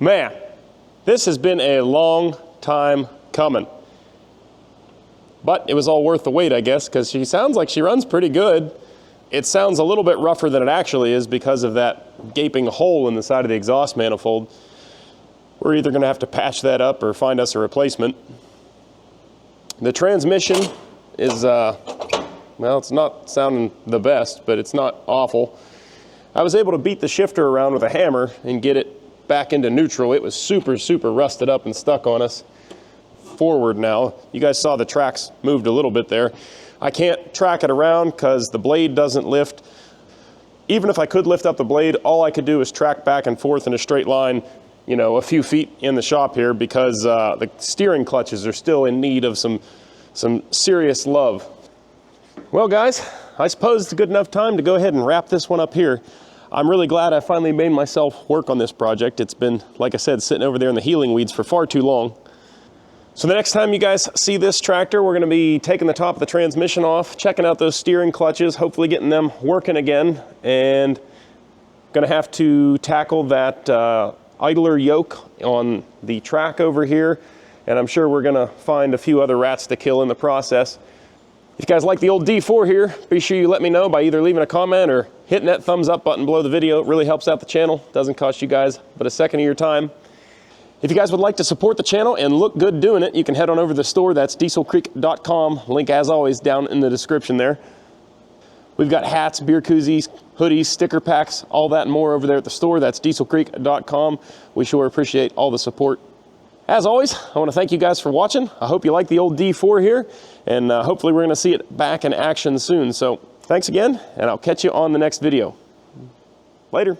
Man, this has been a long time coming. But it was all worth the wait, I guess, because she sounds like she runs pretty good. It sounds a little bit rougher than it actually is because of that gaping hole in the side of the exhaust manifold. We're either going to have to patch that up or find us a replacement. The transmission is, well, it's not sounding the best, but it's not awful. I was able to beat the shifter around with a hammer and get it back into neutral. It was super rusted up and stuck on us. Forward now. You guys saw the tracks moved a little bit there. I can't track it around because the blade doesn't lift. Even if I could lift up the blade, all I could do is track back and forth in a straight line, you know, a few feet in the shop here because the steering clutches are still in need of some serious love. Well, guys, I suppose it's a good enough time to go ahead and wrap this one up here. I'm really glad I finally made myself work on this project. It's been, like I said, sitting over there in the healing weeds for far too long. So the next time you guys see this tractor, we're going to be taking the top of the transmission off, checking out those steering clutches, hopefully getting them working again, and going to have to tackle that idler yoke on the track over here, and I'm sure we're going to find a few other rats to kill in the process. If you guys like the old D4 here, be sure you let me know by either leaving a comment or hitting that thumbs up button below the video. It really helps out the channel. Doesn't cost you guys but a second of your time. If you guys would like to support the channel and look good doing it, you can head on over to the store. That's dieselcreek.com. Link, as always, down in the description there. We've got hats, beer koozies, hoodies, sticker packs, all that and more over there at the store. That's dieselcreek.com. We sure appreciate all the support. As always, I want to thank you guys for watching. I hope you like the old D4 here, and hopefully we're going to see it back in action soon. So thanks again, and I'll catch you on the next video. Later.